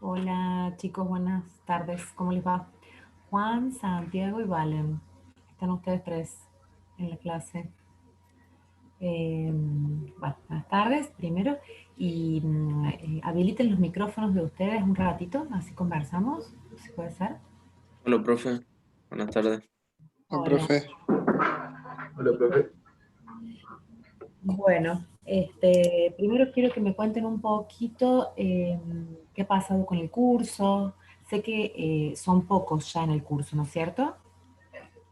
Hola chicos, buenas tardes. ¿Cómo les va? Juan, Santiago y Valen. Están ustedes tres en la clase. Bueno, buenas tardes primero. Y habiliten los micrófonos de ustedes un ratito, así conversamos. ¿Si puede ser? Hola, profe. Buenas tardes. Hola, Hola. profe. Hola, profe. Bueno, primero quiero que me cuenten un poquito qué ha pasado con el curso. Sé que son pocos ya en el curso, ¿no es cierto?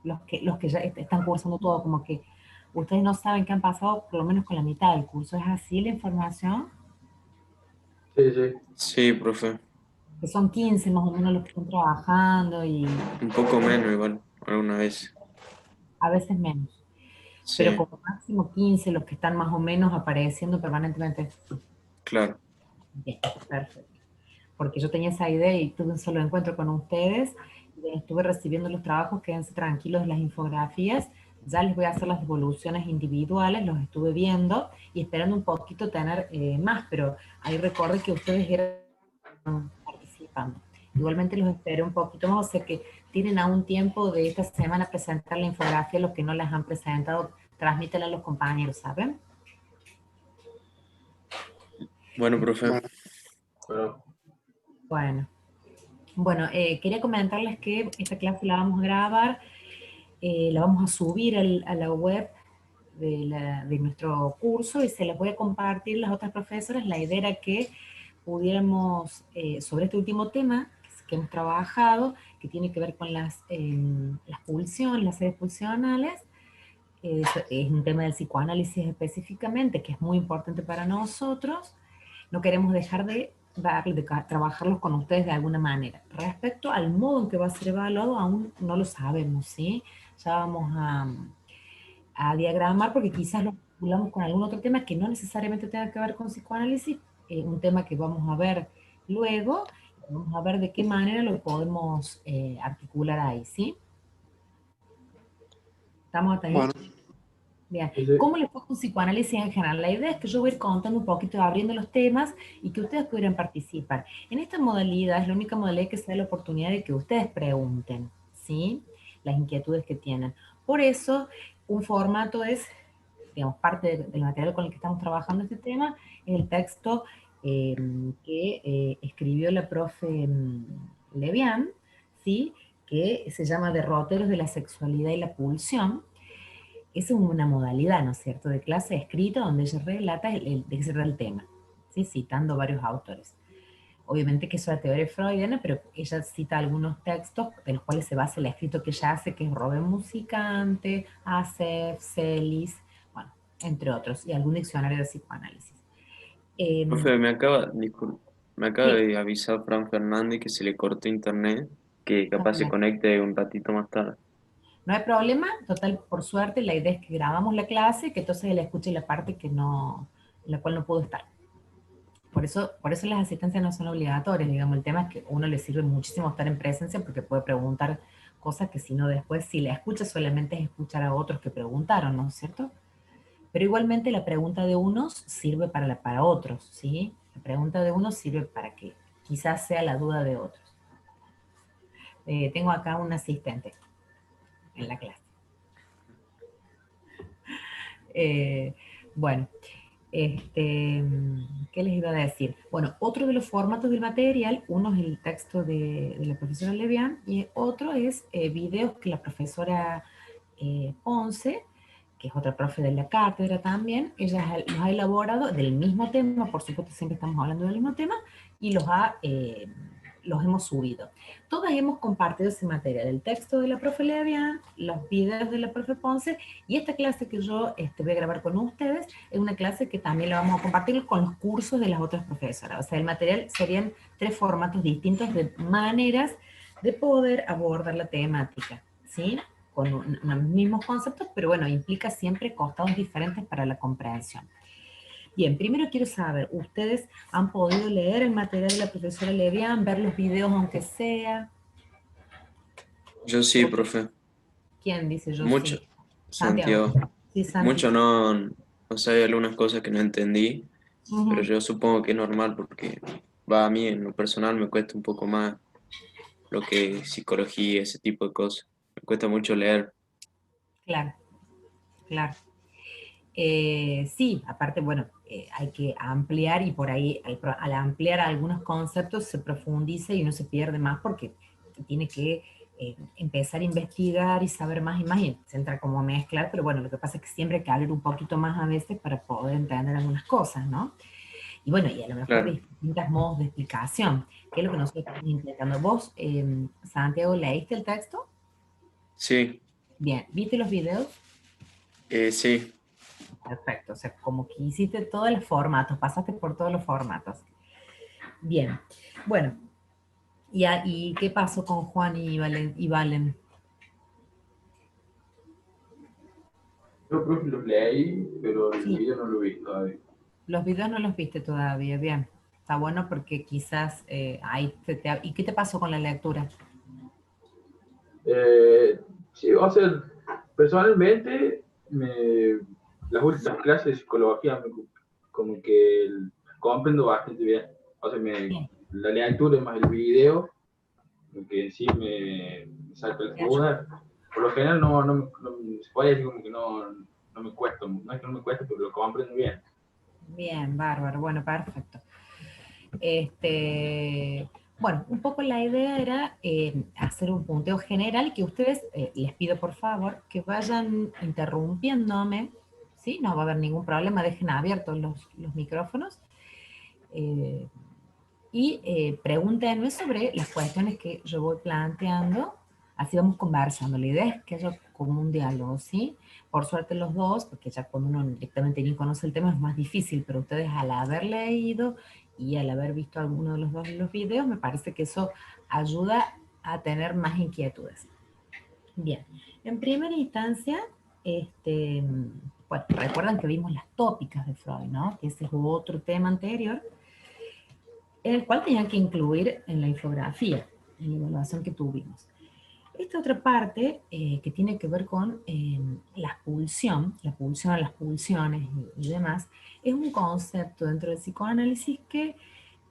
Los que ya están cursando todo, como que ustedes no saben qué han pasado por lo menos con la mitad del curso. ¿Es así la información? Sí, sí. Sí, profe. Que son 15 más o menos los que están trabajando y Un poco menos igual, alguna vez. a veces menos. Pero Sí, como máximo 15 los que están más o menos apareciendo permanentemente. claro. Bien, perfecto. Porque yo tenía esa idea y tuve un solo encuentro con ustedes. Estuve recibiendo los trabajos, quédense tranquilos de las infografías. Ya les voy a hacer las devoluciones individuales, los estuve viendo y esperando un poquito tener más, pero ahí recuerdo que ustedes eran participando. Igualmente los esperé un poquito más, o sea que tienen aún tiempo de esta semana presentar la infografía, los que no las han presentado, transmítela a los compañeros, ¿saben? Bueno, profe. Bueno, Bueno, Bueno, bueno, quería comentarles que esta clase la vamos a grabar, la vamos a subir a la web de nuestro curso y se las voy a compartir las otras profesoras. La idea era que pudiéramos, sobre este último tema que hemos trabajado, que tiene que ver con las pulsiones, las series pulsionales, es un tema del psicoanálisis específicamente, que es muy importante para nosotros. No queremos dejar de trabajarlos con ustedes de alguna manera. Respecto al modo en que va a ser evaluado, aún no lo sabemos, ¿sí? Ya vamos a diagramar porque quizás lo vinculamos con algún otro tema que no necesariamente tenga que ver con psicoanálisis, un tema que vamos a ver luego, vamos a ver de qué manera lo podemos articular ahí, ¿sí? ¿Estamos hasta ahí? bueno, Bien, sí, sí. ¿cómo les fue con psicoanálisis en general? La idea es que yo voy a ir contando un poquito, abriendo los temas y que ustedes pudieran participar. En esta modalidad es la única modalidad que se da la oportunidad de que ustedes pregunten, ¿sí? Las inquietudes que tienen. Por eso, un formato es, digamos, parte del material con el que estamos trabajando este tema, es el texto que escribió la profe Levian, ¿sí? Que se llama Derroteros de la sexualidad y la pulsión. Esa es una modalidad, ¿no es cierto?, de clase escrita donde ella relata de qué se trata el tema, ¿sí? Citando varios autores. Obviamente que eso es la teoría freudiana, pero ella cita algunos textos de los cuales se basa el escrito que ella hace, que es Robin Musicante, Acef, Celis, bueno, entre otros, y algún diccionario de psicoanálisis. Profe, me acaba Sí, de avisar Fran Fernández que se le cortó internet, que capaz se conecte un ratito más tarde. no hay problema, total, por suerte, la idea es que grabamos la clase, que entonces él escuche la parte que no, en la cual no pudo estar. Por eso las asistencias no son obligatorias, digamos, el tema es que a uno le sirve muchísimo estar en presencia porque puede preguntar cosas que si no después, si la escucha solamente es escuchar a otros que preguntaron, ¿no es cierto? Pero igualmente la pregunta de unos sirve para otros, ¿sí? La pregunta de unos sirve para que quizás sea la duda de otros. Tengo acá un asistente en la clase. Eh, bueno, ¿qué les iba a decir? Bueno, otro de los formatos del material, uno es el texto de la profesora Levian y otro es videos que la profesora Ponce, que es otra profe de la cátedra también, ella los ha elaborado del mismo tema, por supuesto siempre estamos hablando del mismo tema, y los hemos subido. Todas hemos compartido ese material, el texto de la profe Levian, los videos de la profe Ponce, y esta clase que yo voy a grabar con ustedes es una clase que también la vamos a compartir con los cursos de las otras profesoras. O sea, el material serían 3 formatos distintos de maneras de poder abordar la temática, ¿sí? Con unos mismos conceptos, pero bueno, implica siempre costados diferentes para la comprensión. Bien, primero quiero saber, ¿ustedes han podido leer el material de la profesora Levian, ver los videos aunque sea? Yo sí, profe. ¿Quién dice yo Mucho, sí? Santiago. Santiago. Sí, Santi. Mucho no, o sea, hay algunas cosas que no entendí, pero Ujú. yo supongo que es normal porque Va, a mí en lo personal me cuesta un poco más lo que es psicología, ese tipo de cosas. Me cuesta mucho leer. Claro, claro. Sí, aparte, bueno, hay que ampliar y por ahí al ampliar algunos conceptos se profundiza y uno se pierde más porque tiene que empezar a investigar y saber más y se entra como a mezclar, pero bueno, lo que pasa es que siempre hay que hablar un poquito más a veces para poder entender algunas cosas, ¿no? Y bueno, y a lo mejor Claro. distintos modos de explicación, que es lo que nosotros estamos intentando. ¿Vos, Santiago, leíste el texto? Sí, Bien, ¿viste los videos? sí. Perfecto, o sea, como que hiciste todos los formatos, pasaste por todos los formatos. Bien, bueno, ¿y qué pasó con Juan y Valen? Yo creo que los leí, pero el Sí, video no lo vi todavía. los videos no los viste todavía, bien. Está bueno porque quizás ahí ¿Y qué te pasó con la lectura? Sí, o sea, personalmente, las últimas clases de psicología como que comprendo bastante bien. O sea, Bien, la lectura más el video, como que en sí me salta la te ayudo. duda. Por lo general se puede decir como que no me cuesta, no es que no me cuesta, pero lo comprendo bien. Bien, bárbaro, bueno, perfecto. Bueno, un poco la idea era hacer un punteo general y que ustedes, les pido por favor, que vayan interrumpiéndome, ¿sí? No va a haber ningún problema, dejen abiertos los micrófonos eh, y pregúntenme sobre las cuestiones que yo voy planteando, así vamos conversando. La idea es que haya como un diálogo, ¿sí? Por suerte los dos, porque ya cuando uno directamente ni conoce el tema es más difícil, pero ustedes al haber leído y al haber visto alguno de los dos de los videos, me parece que eso ayuda a tener más inquietudes. Bien, en primera instancia, este, bueno, recuerdan que vimos las tópicas de Freud, ¿no? Que ese es otro tema anterior el cual tenían que incluir en la infografía, en la evaluación que tuvimos. Esta otra parte que tiene que ver con la pulsión a las pulsiones y demás, es un concepto dentro del psicoanálisis que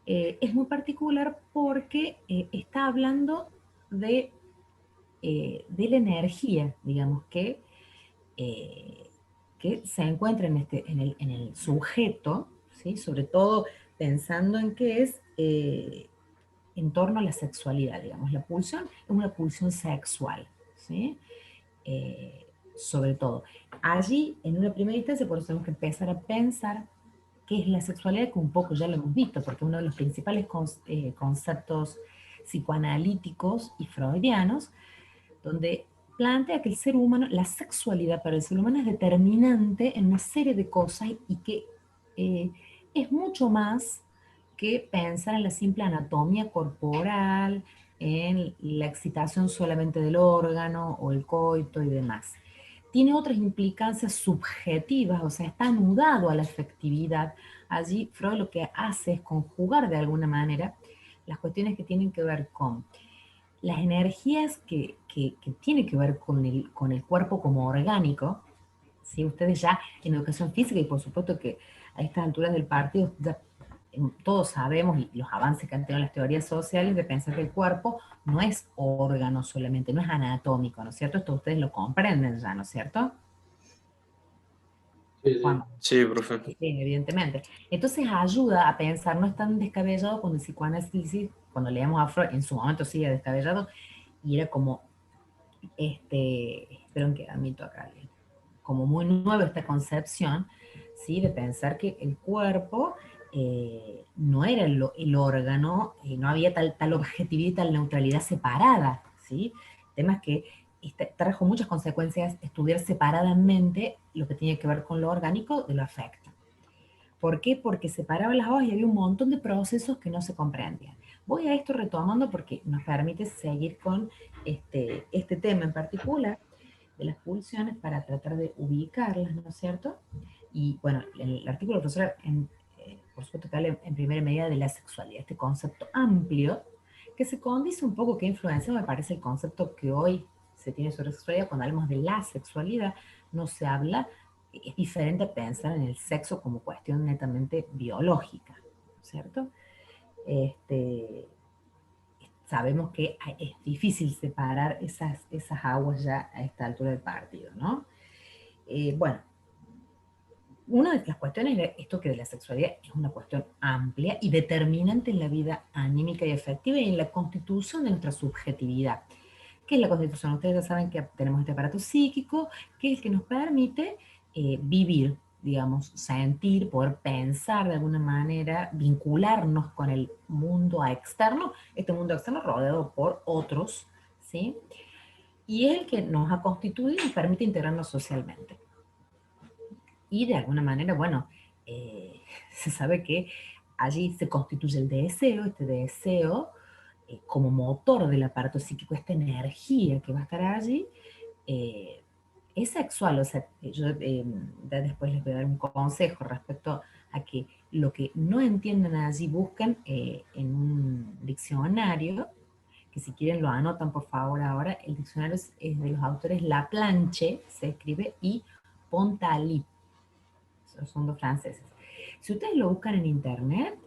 es muy particular porque está hablando de la energía, digamos, eh, que se encuentra en el sujeto, ¿sí? Sobre todo pensando en que es en torno a la sexualidad, digamos. La pulsión es una pulsión sexual, ¿sí? Sobre todo. Allí, en una primera instancia, por eso tenemos que empezar a pensar qué es la sexualidad, que un poco ya lo hemos visto, porque uno de los principales conceptos psicoanalíticos y freudianos, donde plantea que el ser humano, la sexualidad para el ser humano es determinante en una serie de cosas y que eh, es mucho más que pensar en la simple anatomía corporal, en la excitación solamente del órgano o el coito y demás. Tiene otras implicancias subjetivas, o sea, está anudado a la afectividad. Allí Freud lo que hace es conjugar de alguna manera las cuestiones que tienen que ver con las energías que tienen que ver con el cuerpo como orgánico. ¿Sí? Ustedes ya en educación física, y por supuesto que a estas alturas del partido ya todos sabemos, y los avances que han tenido las teorías sociales, de pensar que el cuerpo no es órgano solamente, no es anatómico, ¿no es cierto? Esto ustedes lo comprenden ya, ¿no es cierto? Sí, Juan, sí. Sí, profe. sí, evidentemente. Entonces ayuda a pensar, no es tan descabellado cuando el psicoanálisis, cuando leemos a Freud, en su momento sí era descabellado, y era como, espero que admito acá, como muy nueva esta concepción, ¿sí? De pensar que el cuerpo no era el órgano, no había tal objetividad y tal neutralidad separada, ¿sí? El tema es que trajo muchas consecuencias estudiar separadamente lo que tiene que ver con lo orgánico de lo afecto. ¿Por qué? Porque separaba las hojas y había un montón de procesos que no se comprendían. Voy a esto retomando porque nos permite seguir con este tema en particular de las pulsiones para tratar de ubicarlas, ¿no es cierto? Y bueno, el artículo profesor, por supuesto que habla en primera medida de la sexualidad, este concepto amplio que se condice un poco, que influencia, me parece, el concepto que hoy se tiene sobre sexualidad. Cuando hablamos de la sexualidad, no se habla, es diferente a pensar en el sexo como cuestión netamente biológica, ¿cierto? Este, sabemos que es difícil separar esas aguas ya a esta altura del partido, ¿no? Bueno, una de las cuestiones es esto que de la sexualidad es una cuestión amplia y determinante en la vida anímica y afectiva y en la constitución de nuestra subjetividad. ¿Qué es la constitución? Ustedes ya saben que tenemos este aparato psíquico, que es el que nos permite vivir, digamos, sentir, poder pensar de alguna manera, vincularnos con el mundo externo, este mundo externo rodeado por otros, ¿sí? Y es el que nos ha constituido y permite integrarnos socialmente. Y de alguna manera, bueno, se sabe que allí se constituye el deseo, este deseo como motor del aparato psíquico, esta energía que va a estar allí, eh, es sexual. O sea, yo ya después les voy a dar un consejo respecto a que lo que no entienden allí busquen en un diccionario, que si quieren lo anotan por favor ahora. El diccionario es de los autores Laplanche, se escribe, y Pontalit, son dos franceses. Si ustedes lo buscan en internet,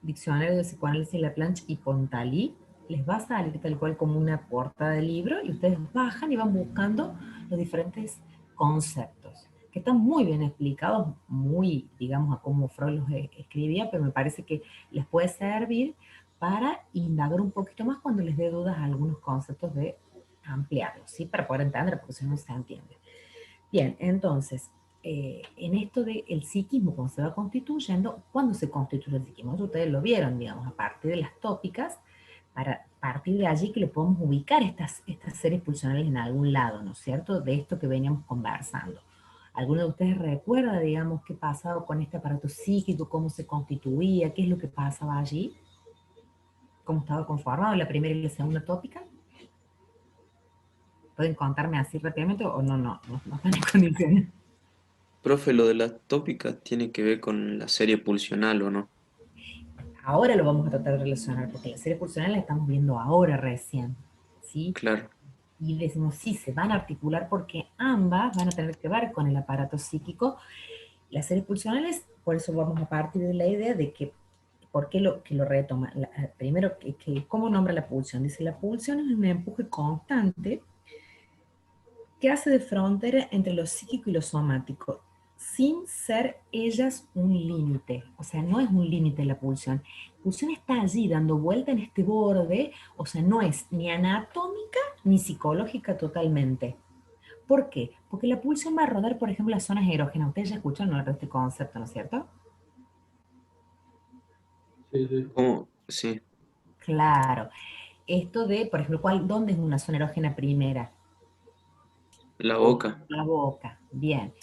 diccionario de psicoanálisis Laplanche y Pontalit, les va a salir tal cual como una portada de libro y ustedes bajan y van buscando los diferentes conceptos, que están muy bien explicados, muy, digamos, a cómo Freud los escribía, pero me parece que les puede servir para indagar un poquito más cuando les dé dudas a algunos conceptos, de ampliarlos, ¿sí? Para poder entender, porque si no se entiende. Bien, entonces, en esto del psiquismo, cuando se va constituyendo, ¿cuándo se constituye el psiquismo? Eso ustedes lo vieron, digamos, a partir de las tópicas, para partir de allí que lo podemos ubicar estas series pulsionales en algún lado, ¿no es cierto? De esto que veníamos conversando. ¿Alguno de ustedes recuerda, digamos, qué pasaba con este aparato psíquico, cómo se constituía, qué es lo que pasaba allí? ¿Cómo estaba conformado la primera y la segunda tópica? ¿Pueden contarme así rápidamente o no están en condiciones? Profe, lo de las tópicas tiene que ver con la serie pulsional, ¿o no? Ahora lo vamos a tratar de relacionar, porque la serie pulsional la estamos viendo ahora recién, ¿sí? Claro. Y decimos, sí, se van a articular porque ambas van a tener que ver con el aparato psíquico. Las series pulsionales, por eso vamos a partir de la idea de que, ¿por qué que lo retoma? Primero, ¿cómo nombra la pulsión? Dice, la pulsión es un empuje constante que hace de frontera entre lo psíquico y lo somático, sin ser ellas un límite. O sea, no es un límite la pulsión. La pulsión está allí dando vuelta en este borde, o sea, no es ni anatómica ni psicológica totalmente. ¿Por qué? Porque la pulsión va a rodar, por ejemplo, las zonas erógenas. Ustedes ya escucharon hablar de este concepto, ¿no es cierto? Sí, sí. ¿Cómo? Sí, Claro. Esto de, por ejemplo, ¿dónde es una zona erógena primera? la boca. La boca. Bien.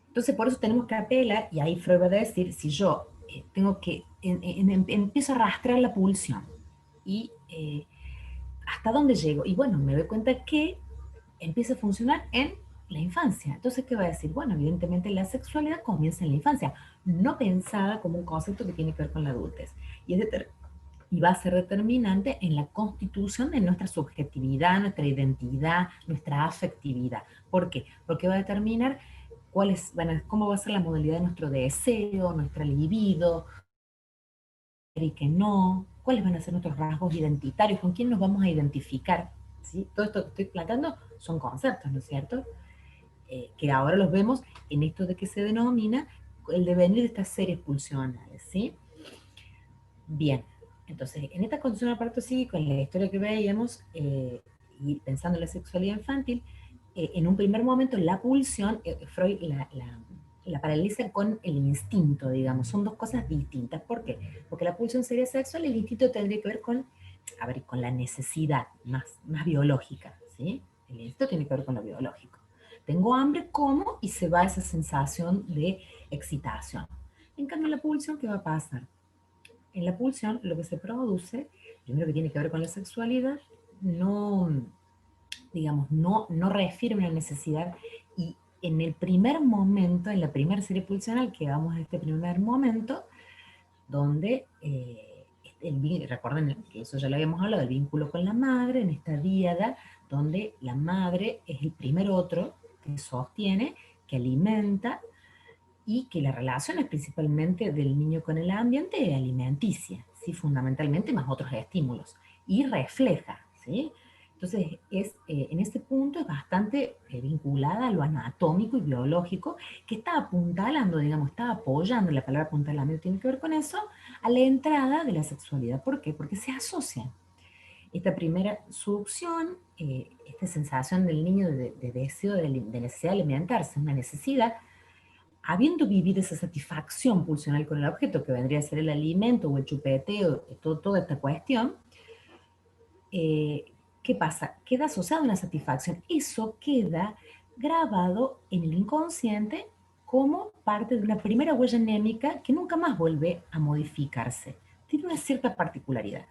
Entonces, por eso tenemos que apelar, y ahí Freud va a decir, si yo tengo que, empiezo a arrastrar la pulsión, y ¿hasta dónde llego? Y bueno, me doy cuenta que empieza a funcionar en la infancia. Entonces, ¿qué va a decir? Bueno, evidentemente la sexualidad comienza en la infancia, no pensada como un concepto que tiene que ver con la adultez. Y, y va a ser determinante en la constitución de nuestra subjetividad, nuestra identidad, nuestra afectividad. ¿Por qué? Porque va a determinar cómo va a ser la modalidad de nuestro deseo, nuestra libido, y que no, cuáles van a ser nuestros rasgos identitarios, con quién nos vamos a identificar. ¿Sí? Todo esto que estoy planteando son conceptos, ¿no es cierto? Que ahora los vemos en esto de que se denomina el devenir de estas series pulsionales, ¿sí? Bien, entonces, en esta condición del aparato psíquico, en la historia que veíamos, y pensando en la sexualidad infantil, en un primer momento la pulsión, Freud la paraliza con el instinto, digamos, son dos cosas distintas. ¿Por qué? Porque la pulsión sería sexual y el instinto tendría que ver con, a ver, con la necesidad más biológica, ¿sí? El instinto tiene que ver con lo biológico. Tengo hambre, como, y se va esa sensación de excitación. En cambio, la pulsión, ¿qué va a pasar? En la pulsión, lo que se produce, primero que tiene que ver con la sexualidad, no, digamos, no refiere a una necesidad, y en el primer momento, en la primera serie pulsional, que vamos a este primer momento, donde recuerden que eso ya lo habíamos hablado, el vínculo con la madre, en esta díada, donde la madre es el primer otro que sostiene, que alimenta, y que la relación es principalmente del niño con el ambiente alimenticia, ¿sí? Fundamentalmente, más otros estímulos, y refleja, ¿sí? Entonces, en este punto es bastante vinculada a lo anatómico y biológico, que está apuntalando, digamos, está apoyando, la palabra apuntalamiento tiene que ver con eso, a la entrada de la sexualidad. ¿Por qué? Porque se asocian. Esta primera succión, esta sensación del niño de deseo, de necesidad de alimentarse, una necesidad, habiendo vivido esa satisfacción pulsional con el objeto, que vendría a ser el alimento o el chupeteo, toda esta cuestión, ¿qué pasa? Queda asociado a una satisfacción. Eso queda grabado en el inconsciente como parte de una primera huella anémica que nunca más vuelve a modificarse. Tiene una cierta particularidad.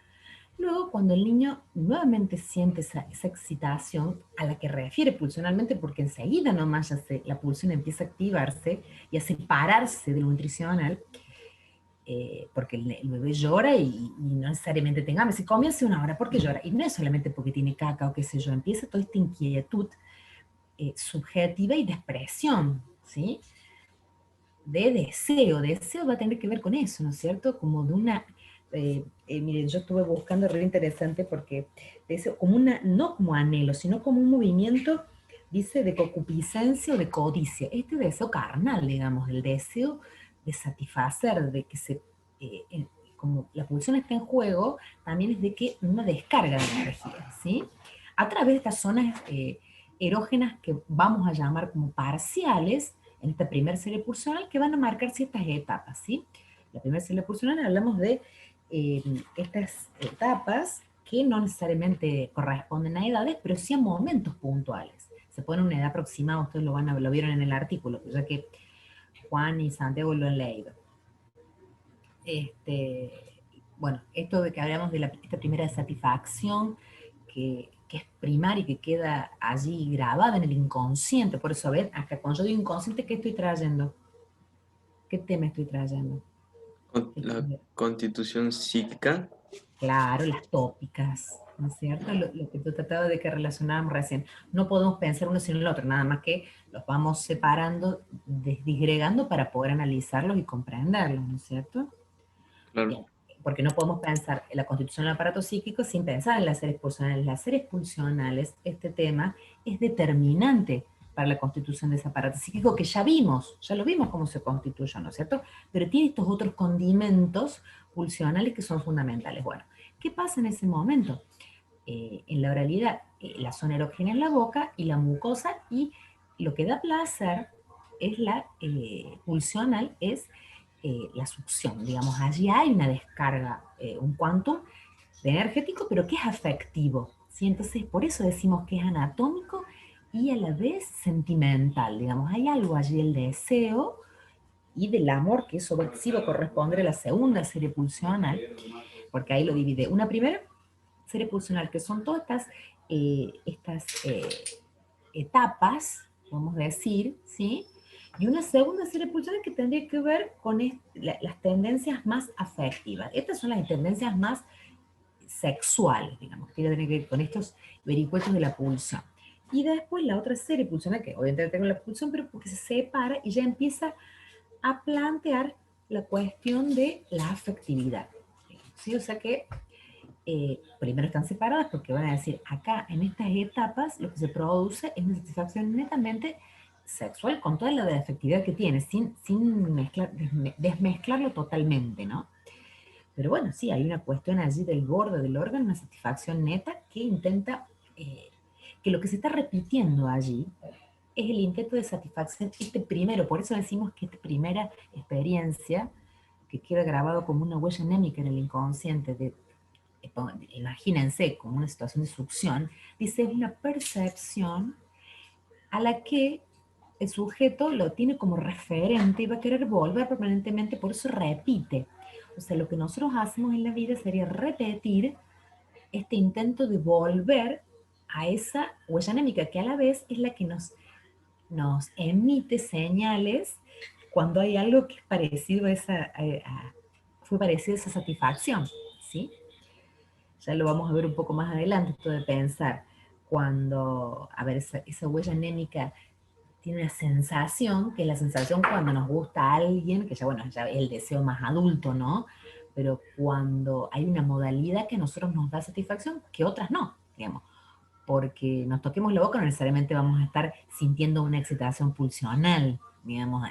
Luego, cuando el niño nuevamente siente esa excitación a la que refiere pulsionalmente, porque enseguida nomás la pulsión empieza a activarse y a separarse de lo nutricional, porque el bebé llora y no necesariamente tenga, si come hace una hora, ¿por qué llora? Y no es solamente porque tiene caca o qué sé yo, empieza toda esta inquietud subjetiva y de expresión, ¿sí? De deseo va a tener que ver con eso, ¿no es cierto? Como de una, miren, yo estuve buscando re interesante porque deseo, como una, no como anhelo, sino como un movimiento, dice, de concupiscencia o de codicia, este deseo carnal, digamos, el deseo de satisfacer, de que como la pulsión está en juego, también es de que una descarga de energía, ¿sí? A través de estas zonas erógenas que vamos a llamar como parciales, en esta primera serie pulsional, que van a marcar ciertas etapas, ¿sí? La primera serie pulsional hablamos de estas etapas que no necesariamente corresponden a edades, pero sí a momentos puntuales. Se pone una edad aproximada, ustedes lo vieron en el artículo, ya que Juan y Santiago lo han leído. Bueno, esto de que hablamos de esta primera satisfacción, que es primaria y que queda allí grabada en el inconsciente. Por eso, ven, acá cuando yo digo inconsciente, ¿qué estoy trayendo? ¿Qué tema estoy trayendo? La constitución psíquica. Claro, las tópicas, ¿no es cierto? Lo que tú tratabas de que relacionábamos recién. No podemos pensar uno sin el otro, nada más que los vamos separando, disgregando para poder analizarlos y comprenderlos, ¿no es cierto? Claro. Bien, porque no podemos pensar en la constitución del aparato psíquico sin pensar en las series pulsionales. Las series pulsionales, este tema, es determinante para la constitución de ese aparato psíquico que ya lo vimos cómo se constituye, ¿no es cierto? Pero tiene estos otros condimentos pulsionales que son fundamentales. Bueno, ¿qué pasa en ese momento? En la oralidad, la zona erógena en la boca y la mucosa, y lo que da placer es la pulsional, es la succión, digamos, allí hay una descarga, un quantum de energético, pero que es afectivo, ¿sí? Entonces, por eso decimos que es anatómico y a la vez sentimental, digamos, hay algo allí, el deseo y del amor, que eso sí va a corresponder a la segunda serie pulsional, porque ahí lo divide. Una primera serie pulsional, que son todas estas etapas, vamos a decir, ¿sí? Y una segunda serie pulsional que tendría que ver con las tendencias más afectivas. Estas son las tendencias más sexuales, digamos, que tienen que ver con estos vericuetos de la pulsión. Y después la otra serie pulsional, que obviamente tengo la pulsión, pero porque se separa y ya empieza a plantear la cuestión de la afectividad, ¿sí? O sea que primero están separadas porque van a decir, acá en estas etapas lo que se produce es una satisfacción netamente sexual con toda la afectividad que tiene, sin mezclar, desmezclarlo totalmente, ¿no? Pero bueno, sí, hay una cuestión allí del borde del órgano, una satisfacción neta que intenta, que lo que se está repitiendo allí es el intento de satisfacción, este primero, por eso decimos que esta primera experiencia, que queda grabado como una huella anémica en el inconsciente, imagínense como una situación de succión, dice, es una percepción a la que el sujeto lo tiene como referente y va a querer volver permanentemente, por eso repite. O sea, lo que nosotros hacemos en la vida sería repetir este intento de volver a esa huella anémica, que a la vez es la que nos emite señales cuando hay algo que es parecido a fue parecido a esa satisfacción, ¿sí? Ya lo vamos a ver un poco más adelante, esto de pensar cuando, a ver, esa huella anémica tiene una sensación, que es la sensación cuando nos gusta a alguien, que ya, bueno, ya es el deseo más adulto, ¿no? pero cuando hay una modalidad que a nosotros nos da satisfacción, que otras no, digamos. Porque nos toquemos la boca, no necesariamente vamos a estar sintiendo una excitación pulsional, digamos,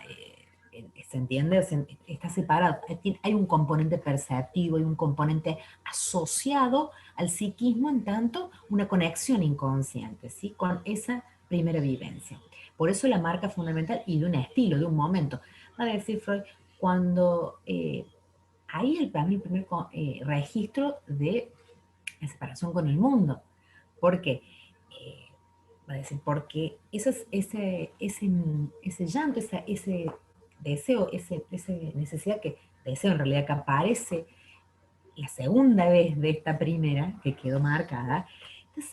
¿se entiende? Está separado, hay un componente perceptivo, hay un componente asociado al psiquismo, en tanto una conexión inconsciente, ¿sí? Con esa primera vivencia. Por eso la marca fundamental y de un estilo, de un momento. Va a decir Freud, cuando hay para mí el primer registro de la separación con el mundo. ¿Por qué? Va a decir, porque ese llanto, ese deseo, esa necesidad deseo en realidad que aparece la segunda vez de esta primera, que quedó marcada,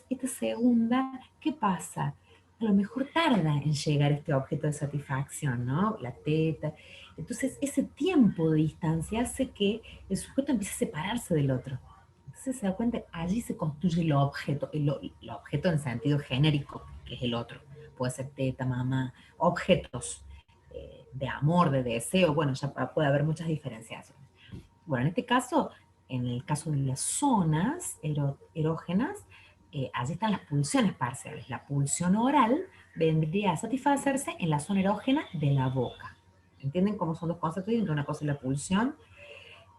esta segunda, ¿qué pasa? A lo mejor tarda en llegar este objeto de satisfacción, ¿no? La teta. Entonces, ese tiempo de distancia hace que el sujeto empiece a separarse del otro. Entonces se da cuenta, allí se construye el objeto en sentido genérico, que es el otro. Puede ser teta, mamá, objetos de amor, de deseo, bueno, ya puede haber muchas diferenciaciones. Bueno, en este caso, en el caso de las zonas erógenas, allí están las pulsiones parciales. La pulsión oral vendría a satisfacerse en la zona erógena de la boca. ¿Entienden cómo son dos conceptos? Entre una cosa es la pulsión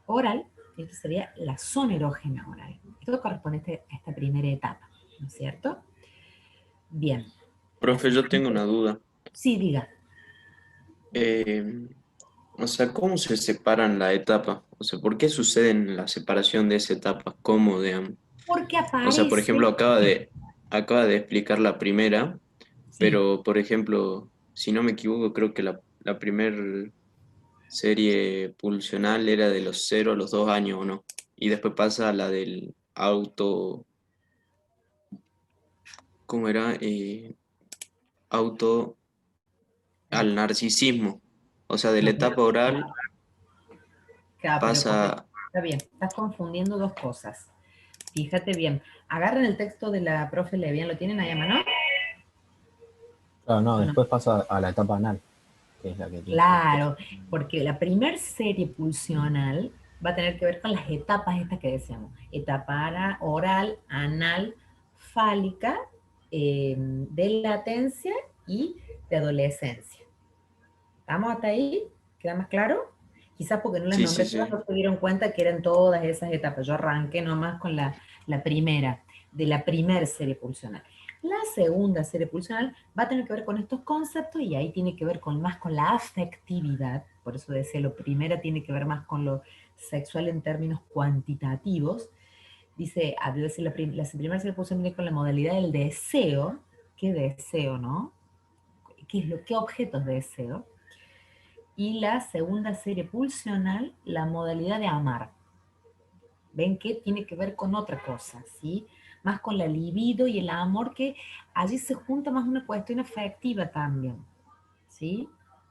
oral, y esto sería la zona erógena oral. Esto corresponde a esta primera etapa, ¿no es cierto? Bien. Profe, yo tengo una duda. Sí, diga. Eh, o sea, ¿cómo se separan la etapa? O sea, ¿por qué sucede la separación de esa etapa? ¿Cómo, digamos? Porque O sea, por ejemplo, aparece... acaba de explicar la primera, Sí, pero, por ejemplo, si no me equivoco, creo que la primer serie pulsional era de los 0 a los 2 años, ¿o no? Y después pasa a la del auto, ¿cómo era? Auto sí. al narcisismo. O sea, de la No, etapa oral claro, pero pasa... está bien, estás confundiendo dos cosas. Fíjate bien. Agarren el texto de la profe Levian, ¿lo tienen ahí a mano? Claro, no, ¿O no? después pasa a la etapa anal, que es la que tiene que ver. Claro, porque la primer serie pulsional va a tener que ver con las etapas estas que decíamos. Etapa oral, anal, fálica, de latencia y de adolescencia. ¿Estamos hasta ahí? ¿Queda más claro? Quizás porque no las Sí, sí, nombré todas, sí. no se dieron cuenta que eran todas esas etapas. Yo arranqué nomás con la primera, de la primer serie pulsional. La segunda serie pulsional va a tener que ver con estos conceptos y ahí tiene que ver más con la afectividad. Por eso decía, lo primero tiene que ver más con lo sexual en términos cuantitativos. Dice, a veces la primera serie pulsional viene con la modalidad del deseo. ¿Qué deseo, no? ¿Qué objetos de deseo? Y la segunda serie pulsional, la modalidad de amar. Ven que tiene que ver con otra cosa, ¿sí? Más con la libido y el amor, que allí se junta más una cuestión afectiva también, ¿sí?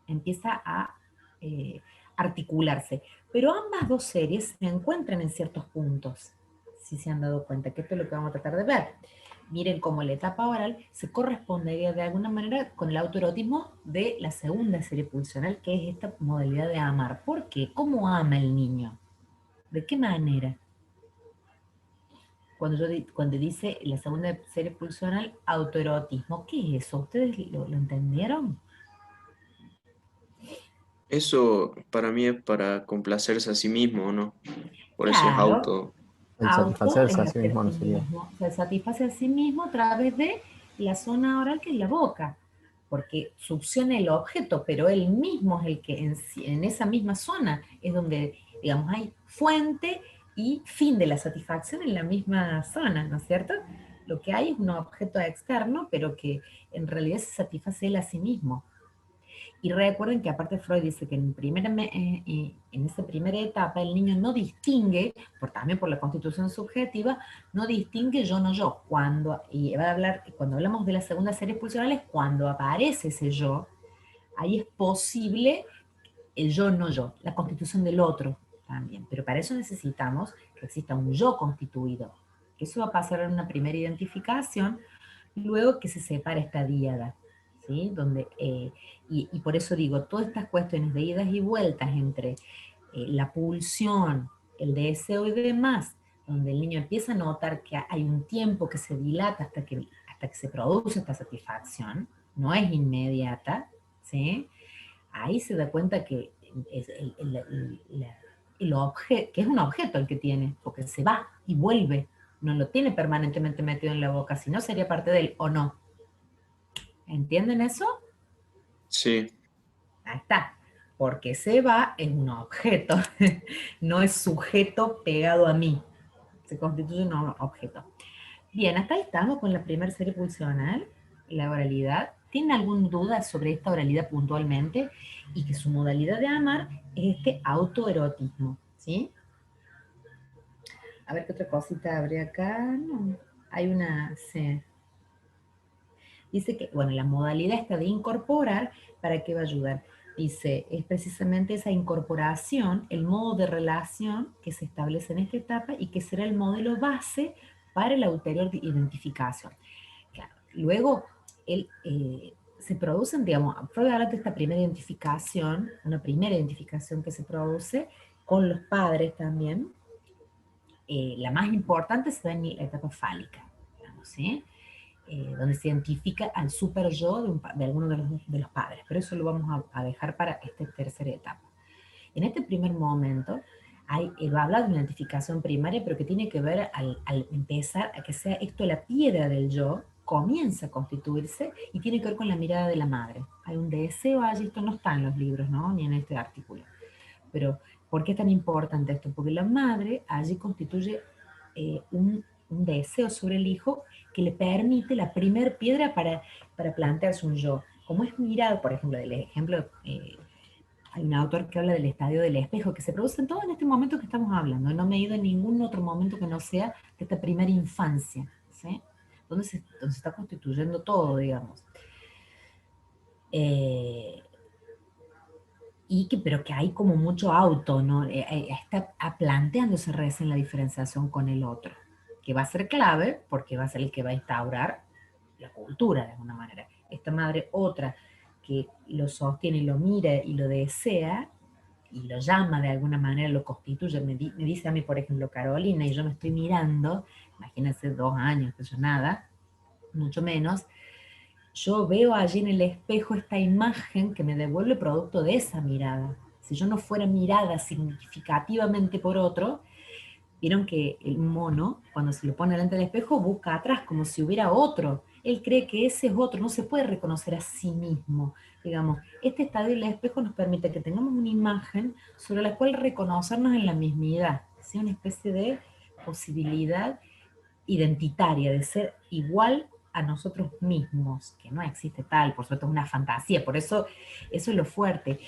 Empieza a articularse. Pero ambas dos series se encuentran en ciertos puntos, si se han dado cuenta, que esto es lo que vamos a tratar de ver. Miren cómo la etapa oral se correspondería de alguna manera con el autoerotismo de la segunda serie pulsional, que es esta modalidad de amar. ¿Por qué? ¿Cómo ama el niño? ¿De qué manera? Cuando dice la segunda serie pulsional, autoerotismo, ¿qué es eso? ¿Ustedes lo entendieron? Eso para mí es para complacerse a sí mismo, ¿o no? Por eso es Claro, auto. El auto satisfacerse es a sí hacer mismo no sí sería. mismo, se satisface a sí mismo a través de la zona oral que es la boca, porque succiona el objeto, pero él mismo es el que en esa misma zona es donde, digamos, hay fuente y fin de la satisfacción en la misma zona, ¿no es cierto? Lo que hay es un objeto externo, pero que en realidad se satisface él a sí mismo. Y recuerden que aparte Freud dice que en esa primera etapa el niño no distingue, también por la constitución subjetiva, no distingue yo no yo. Cuando hablamos de la segunda serie pulsional, cuando aparece ese yo, ahí es posible el yo no yo, la constitución del otro también. Pero para eso necesitamos que exista un yo constituido. Eso va a pasar en una primera identificación, luego que se separa esta díada, ¿sí? Y por eso digo, todas estas cuestiones de idas y vueltas entre la pulsión, el deseo y demás, donde el niño empieza a notar que hay un tiempo que se dilata hasta que se produce esta satisfacción, no es inmediata, ¿sí? Ahí se da cuenta que es que es un objeto el que tiene, porque se va y vuelve, no lo tiene permanentemente metido en la boca, si no sería parte de él o no. ¿Entienden eso? Sí. Ahí está. Porque se va es un objeto, no es sujeto pegado a mí. Se constituye un objeto. Bien, hasta ahí estamos con la primera serie pulsional, la oralidad. ¿Tienen alguna duda sobre esta oralidad puntualmente? Y que su modalidad de amar es este autoerotismo, ¿sí? A ver qué otra cosita habría acá. No, hay una... Sí. Dice que, bueno, la modalidad está de incorporar, ¿para qué va a ayudar? Dice, es precisamente esa incorporación, el modo de relación que se establece en esta etapa y que será el modelo base para la ulterior identificación. Claro, luego, se producen, digamos, Freud habla de esta primera identificación, una primera identificación que se produce con los padres también. La más importante se da en la etapa fálica, digamos, ¿sí? Donde se identifica al super yo de alguno de los padres, pero eso lo vamos a dejar para esta tercera etapa. En este primer momento, va a hablar de una identificación primaria, pero que tiene que ver al empezar a que sea esto la piedra del yo, comienza a constituirse y tiene que ver con la mirada de la madre. Hay un deseo allí, esto no está en los libros, ¿no? Ni en este artículo. Pero, ¿por qué es tan importante esto? Porque la madre allí constituye un deseo sobre el hijo que le permite la primer piedra para plantearse un yo. Como es mirado, por ejemplo, del ejemplo, hay un autor que habla del estadio del espejo, que se produce en todo en este momento que estamos hablando. No me he ido en ningún otro momento que no sea de esta primera infancia, ¿sí? Donde se está constituyendo todo, digamos. Pero que hay como mucho auto, ¿no? Está planteándose recién la diferenciación con el otro, que va a ser clave porque va a ser el que va a instaurar la cultura de alguna manera. Esta madre, otra, que lo sostiene y lo mira y lo desea y lo llama de alguna manera, lo constituye, me dice a mí, por ejemplo, Carolina, y yo me estoy mirando, imagínense 2 años, que yo nada, mucho menos, yo veo allí en el espejo esta imagen que me devuelve producto de esa mirada. Si yo no fuera mirada significativamente por otro, vieron que el mono, cuando se lo pone delante del espejo, busca atrás como si hubiera otro. Él cree que ese es otro, no se puede reconocer a sí mismo. Digamos, este estadio del espejo nos permite que tengamos una imagen sobre la cual reconocernos en la mismidad, ¿sí? Una especie de posibilidad identitaria, de ser igual a nosotros mismos, que no existe tal, por supuesto es una fantasía, por eso es lo fuerte,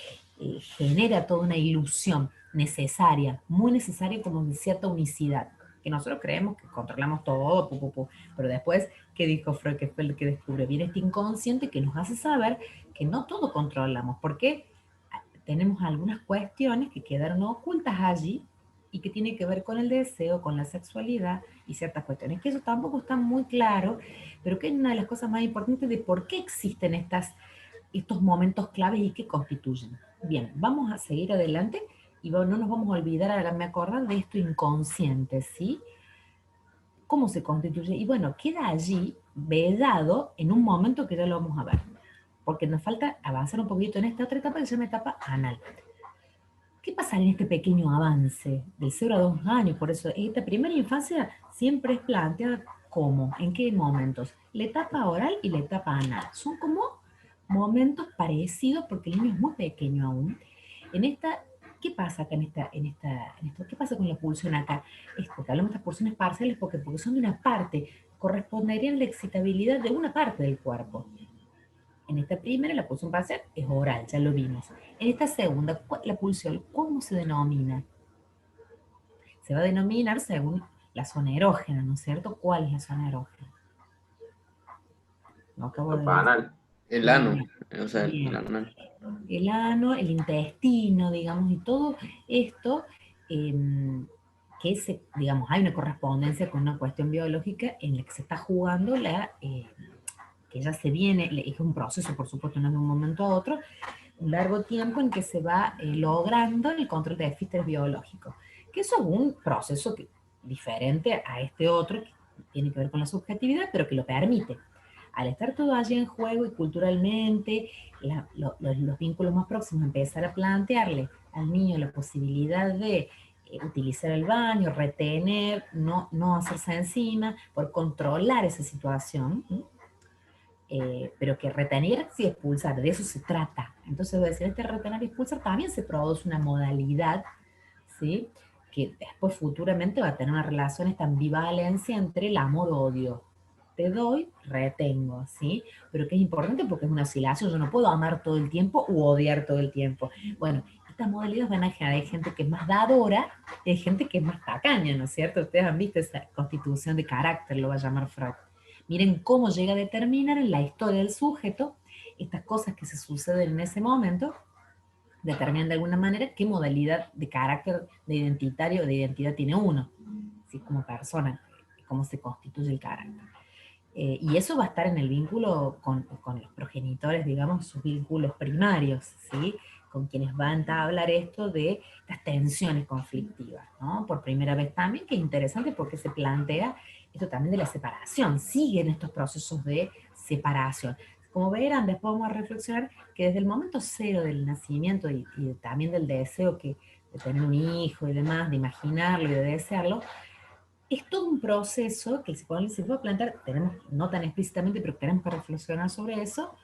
genera toda una ilusión necesaria, muy necesaria como de cierta unicidad, que nosotros creemos que controlamos todo, pero después, ¿qué dijo Freud? Que fue el que descubre bien este inconsciente que nos hace saber que no todo controlamos, porque tenemos algunas cuestiones que quedaron ocultas allí y que tiene que ver con el deseo, con la sexualidad y ciertas cuestiones, que eso tampoco está muy claro, pero que es una de las cosas más importantes de por qué existen estos momentos claves y qué constituyen. Bien, vamos a seguir adelante y no nos vamos a olvidar, háganme acordar de esto inconsciente, ¿sí? ¿Cómo se constituye? Y bueno, queda allí vedado en un momento que ya lo vamos a ver, porque nos falta avanzar un poquito en esta otra etapa que se llama etapa anal. ¿Qué pasa en este pequeño avance del 0 a 2 años? Por eso, esta primera infancia siempre es planteada como, ¿en qué momentos? La etapa oral y la etapa anal. Son como momentos parecidos porque el niño es muy pequeño aún. ¿Qué pasa acá en esto? ¿Qué pasa con la pulsión acá? Porque hablamos de estas pulsiones parciales porque son de una parte, corresponderían a la excitabilidad de una parte del cuerpo. En esta primera, la pulsión parcial es oral, ya lo vimos. En esta segunda, la pulsión, ¿cómo se denomina? Se va a denominar según la zona erógena, ¿no es cierto? ¿Cuál es la zona erógena? Lo acabo de decir. El ano, o sea, el anal. El ano, el intestino, digamos, y todo esto, digamos, hay una correspondencia con una cuestión biológica en la que se está jugando que ya se viene, es un proceso, por supuesto, no es de un momento a otro, un largo tiempo en que se va logrando el control de déficits biológicos. que eso es un proceso diferente a este otro, que tiene que ver con la subjetividad, pero que lo permite. Al estar todo allí en juego y culturalmente, los vínculos más próximos, empezar a plantearle al niño la posibilidad de utilizar el baño, retener, no hacerse encima, por controlar esa situación, pero que retener y expulsar, de eso se trata. Entonces, voy a decir, este retener y expulsar también se produce una modalidad, ¿sí? Que después futuramente va a tener una relación, esta ambivalencia entre el amor-odio. Te doy, retengo, ¿sí? Pero que es importante porque es una oscilación, yo no puedo amar todo el tiempo u odiar todo el tiempo. Bueno, estas modalidades van a generar, hay gente que es más dadora y hay gente que es más tacaña, ¿no es cierto? Ustedes han visto esa constitución de carácter, lo va a llamar Freud. Miren cómo llega a determinar en la historia del sujeto estas cosas que se suceden en ese momento, determinan de alguna manera qué modalidad de carácter de identitario o de identidad tiene uno, ¿sí? Como persona, cómo se constituye el carácter. Y eso va a estar en el vínculo con los progenitores, digamos, sus vínculos primarios, ¿sí? Con quienes va a entablar esto de las tensiones conflictivas, ¿no? Por primera vez también, que es interesante porque se plantea esto también de la separación, siguen estos procesos de separación. Como verán, después vamos a reflexionar que desde el momento cero del nacimiento y también del deseo de tener un hijo y demás, de imaginarlo y de desearlo, es todo un proceso que se puede plantear, tenemos, no tan explícitamente, pero tenemos que reflexionar sobre eso,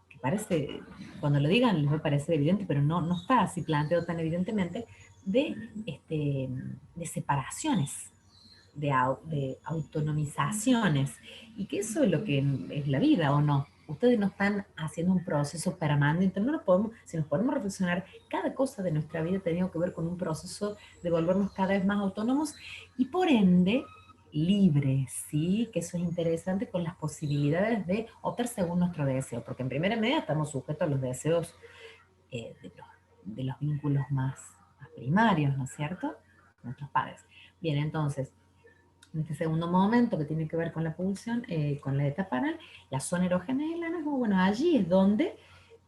que parece, cuando lo digan les va a parecer evidente, pero no está así planteado tan evidentemente, de separaciones, de autonomizaciones, y que eso es lo que es la vida, ¿o no? Ustedes no están haciendo un proceso permanente, no lo podemos, si nos podemos reflexionar, cada cosa de nuestra vida ha tenido que ver con un proceso de volvernos cada vez más autónomos y por ende libres, ¿sí? Que eso es interesante, con las posibilidades de optar según nuestro deseo, porque en primera medida estamos sujetos a los deseos de los vínculos más primarios, ¿no es cierto? Nuestros padres. Bien, entonces, en este segundo momento que tiene que ver con la pulsión, con la etapa anal, la zona erógena del ano, bueno, allí es donde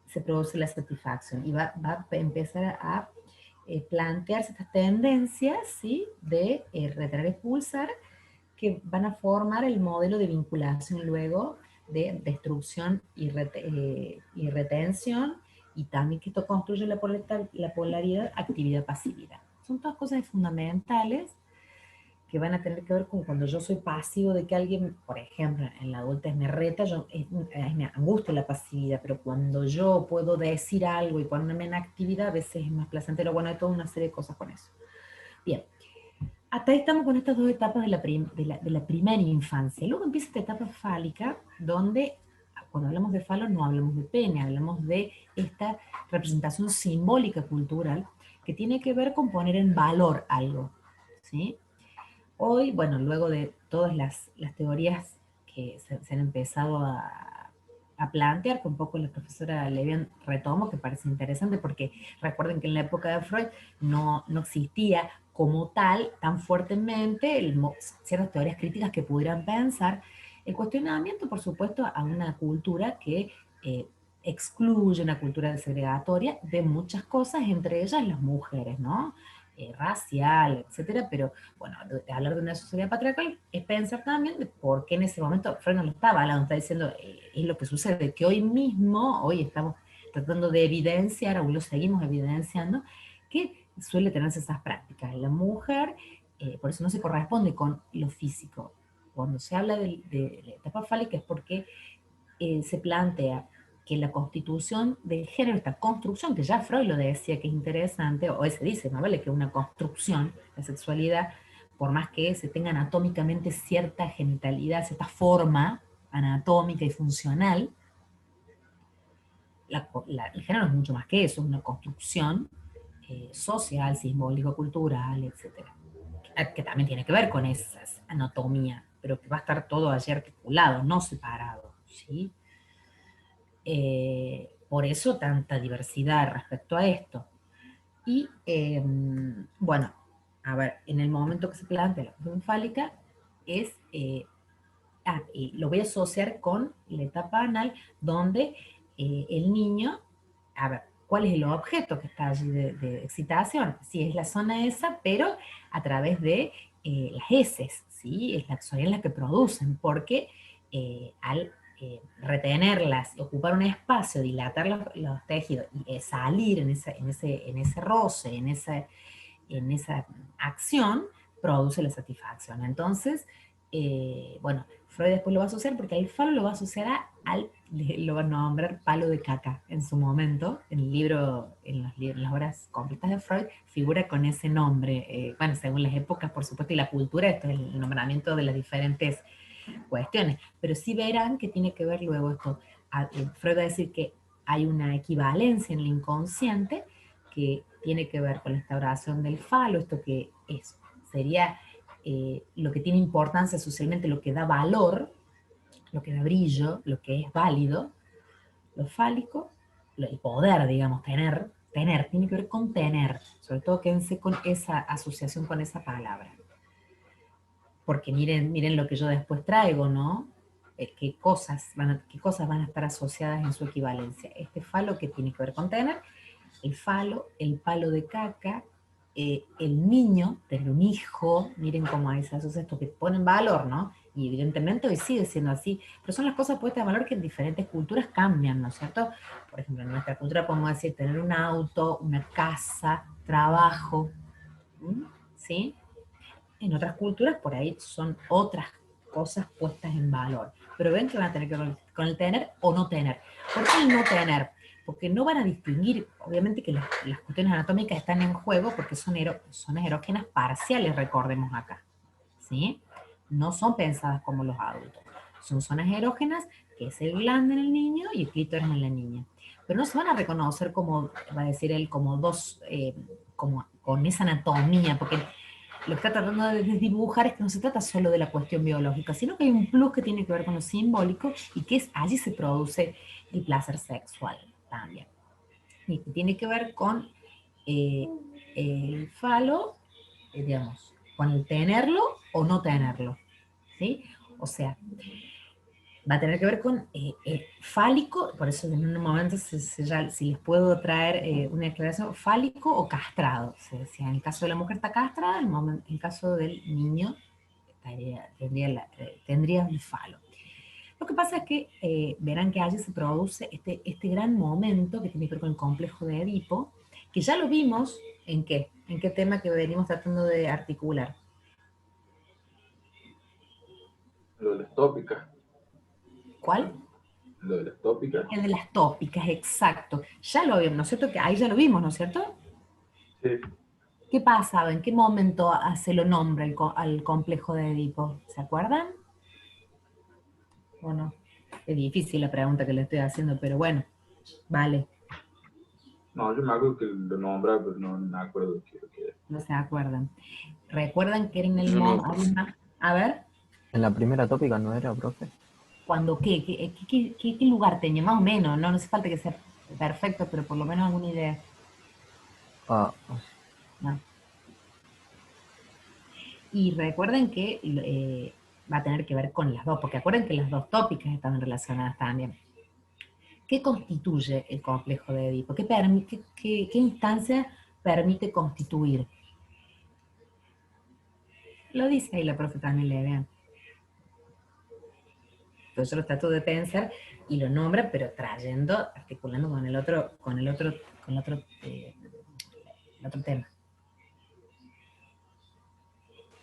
se produce la satisfacción y va a empezar a plantearse estas tendencias, ¿sí? De retraer, expulsar, que van a formar el modelo de vinculación luego de destrucción y retención, y también que esto construye la polaridad actividad-pasividad. Son todas cosas fundamentales que van a tener que ver con cuando yo soy pasivo de que alguien, por ejemplo, en la adultez me reta, me angustia la pasividad, pero cuando yo puedo decir algo y ponerme en actividad, a veces es más placentero. Bueno, hay toda una serie de cosas con eso. Bien, hasta ahí estamos con estas dos etapas de la primera infancia. Luego empieza esta etapa fálica, donde cuando hablamos de falo no hablamos de pene, hablamos de esta representación simbólica cultural que tiene que ver con poner en valor algo, ¿sí? Hoy, bueno, luego de todas las teorías que se han empezado a plantear, que un poco la profesora Levian retomo, que parece interesante, porque recuerden que en la época de Freud no existía como tal, tan fuertemente, ciertas teorías críticas que pudieran pensar el cuestionamiento, por supuesto, a una cultura que excluye, una cultura segregatoria de muchas cosas, entre ellas las mujeres, ¿no? Racial, etcétera, pero bueno, de hablar de una sociedad patriarcal es pensar también de por qué en ese momento Freud no lo estaba hablando, está diciendo, es lo que sucede, que hoy mismo, hoy estamos tratando de evidenciar, aún lo seguimos evidenciando, que suele tenerse esas prácticas. La mujer, por eso no se corresponde con lo físico. Cuando se habla de la etapa fálica es porque se plantea que la constitución del género, esta construcción, que ya Freud lo decía que es interesante, o se dice, ¿no vale? Que una construcción, la sexualidad, por más que se tenga anatómicamente cierta genitalidad, cierta forma anatómica y funcional, el género es mucho más que eso, es una construcción social, simbólico, cultural, etcétera, que también tiene que ver con esa anatomía, pero que va a estar todo allí articulado, no separado, ¿sí? Por eso tanta diversidad respecto a esto. Y bueno, a ver, en el momento que se plantea la cuestión fálica es, y lo voy a asociar con la etapa anal, donde el niño, a ver, cuál es el objeto que está allí de excitación. Sí, es la zona esa, pero a través de las heces, ¿sí? Son las que producen, porque al retenerlas, ocupar un espacio, dilatar los tejidos y salir en ese roce, en esa acción, produce la satisfacción. Entonces, bueno, Freud después lo va a asociar porque al falo lo va a asociar lo va a nombrar palo de caca en su momento, en el libro, las obras completas de Freud, figura con ese nombre, bueno, según las épocas, por supuesto, y la cultura, esto es el nombramiento de las diferentes cuestiones, pero sí verán que tiene que ver luego esto. Freud va a decir que hay una equivalencia en el inconsciente que tiene que ver con la instauración del falo, esto que sería lo que tiene importancia socialmente, lo que da valor, lo que da brillo, lo que es válido, lo fálico, el poder, digamos, tener, tiene que ver con tener, sobre todo quédense con esa asociación con esa palabra. Porque miren lo que yo después traigo, ¿no? Qué cosas van a estar asociadas en su equivalencia. Este falo que tiene que ver con tener, el falo, el palo de caca, el niño, tener un hijo, miren cómo hay esas cosas, esto que ponen valor, ¿no? Y evidentemente hoy sigue siendo así, pero son las cosas puestas de valor que en diferentes culturas cambian, ¿no es cierto? Por ejemplo, en nuestra cultura podemos decir tener un auto, una casa, trabajo, ¿sí? En otras culturas por ahí son otras cosas puestas en valor, pero ven que van a tener que ver con el tener o no tener. ¿Por qué el no tener? Porque no van a distinguir, obviamente que las cuestiones anatómicas están en juego porque son zonas erógenas parciales, recordemos acá, ¿sí? No son pensadas como los adultos. Son zonas erógenas, que es el glande en el niño y el clítoris en la niña. Pero no se van a reconocer como, va a decir él, como dos, como con esa anatomía, porque lo que está tratando de dibujar es que no se trata solo de la cuestión biológica, sino que hay un plus que tiene que ver con lo simbólico y que allí se produce el placer sexual también. Y que tiene que ver con el falo, digamos, con el tenerlo o no tenerlo, ¿sí? O sea, va a tener que ver con fálico, por eso en un momento si les puedo traer una declaración, fálico o castrado. Se decía, en el caso de la mujer está castrada, en el caso del niño tendría el falo. Lo que pasa es que verán que allí se produce este gran momento que tiene que ver con el complejo de Edipo, que ya lo vimos, ¿en qué? ¿En qué tema que venimos tratando de articular? Lo de las tópicas. ¿Cuál? Lo de las tópicas. El de las tópicas, exacto. Ya lo vimos, ¿no es cierto? Que ahí ya lo vimos, ¿no es cierto? Sí. ¿Qué pasaba? ¿En qué momento se lo nombra al complejo de Edipo? ¿Se acuerdan? Bueno, es difícil la pregunta que le estoy haciendo, pero bueno, vale. No, yo me acuerdo que lo nombraba, pero no me acuerdo de qué era. No se acuerdan. ¿Recuerdan que era en el Yo no, momento? A ver, En la primera tópica no era, profe. ¿cuándo qué? ¿Qué lugar tenía? Más o menos, no hace falta que sea perfecto, pero por lo menos alguna idea. Ah, No. Y recuerden que va a tener que ver con las dos, porque acuerden que las dos tópicas están relacionadas también. ¿Qué constituye el complejo de Edipo? ¿Qué instancia permite constituir? Lo dice ahí la profe también, le vean. Entonces yo lo trato de pensar y lo nombra, pero articulando con el otro tema.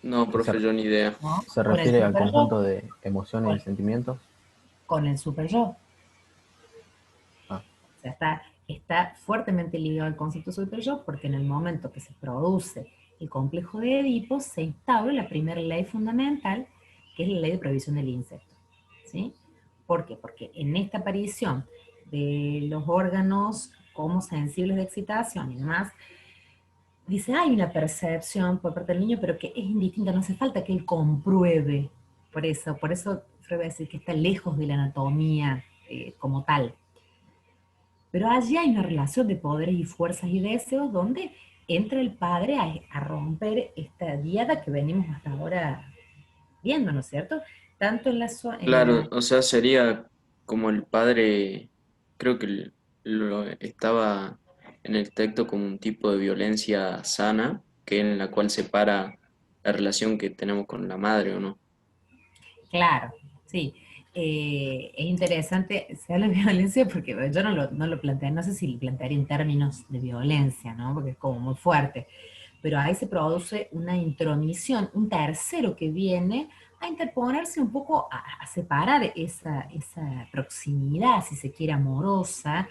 no, profe, yo ni idea. ¿No? se Con el refiere al super conjunto yo, de emociones y sentimientos. con el super yo. Ah. O sea, está fuertemente ligado al concepto super yo porque en el momento que se produce el complejo de Edipo se instaura la primera ley fundamental, que es la ley de prohibición del incesto. ¿Sí? ¿Por qué? Porque en esta aparición de los órganos como sensibles de excitación y demás, dice, hay una percepción por parte del niño, pero que es indistinta, no hace falta que él compruebe. Por eso Freud va a decir que está lejos de la anatomía como tal. Pero allí hay una relación de poderes y fuerzas y deseos donde entra el padre a romper esta diada que venimos hasta ahora viendo, ¿no es cierto? Tanto en Claro, o sea, sería como el padre, creo que lo estaba en el texto como un tipo de violencia sana, que en la cual separa la relación que tenemos con la madre, ¿o no? Claro, sí. Es interesante, se habla de violencia porque bueno, yo no lo planteé, no sé si lo plantearía en términos de violencia, ¿no? Porque es como muy fuerte, pero ahí se produce una intromisión, un tercero que viene a interponerse un poco, a separar esa proximidad, si se quiere, amorosa,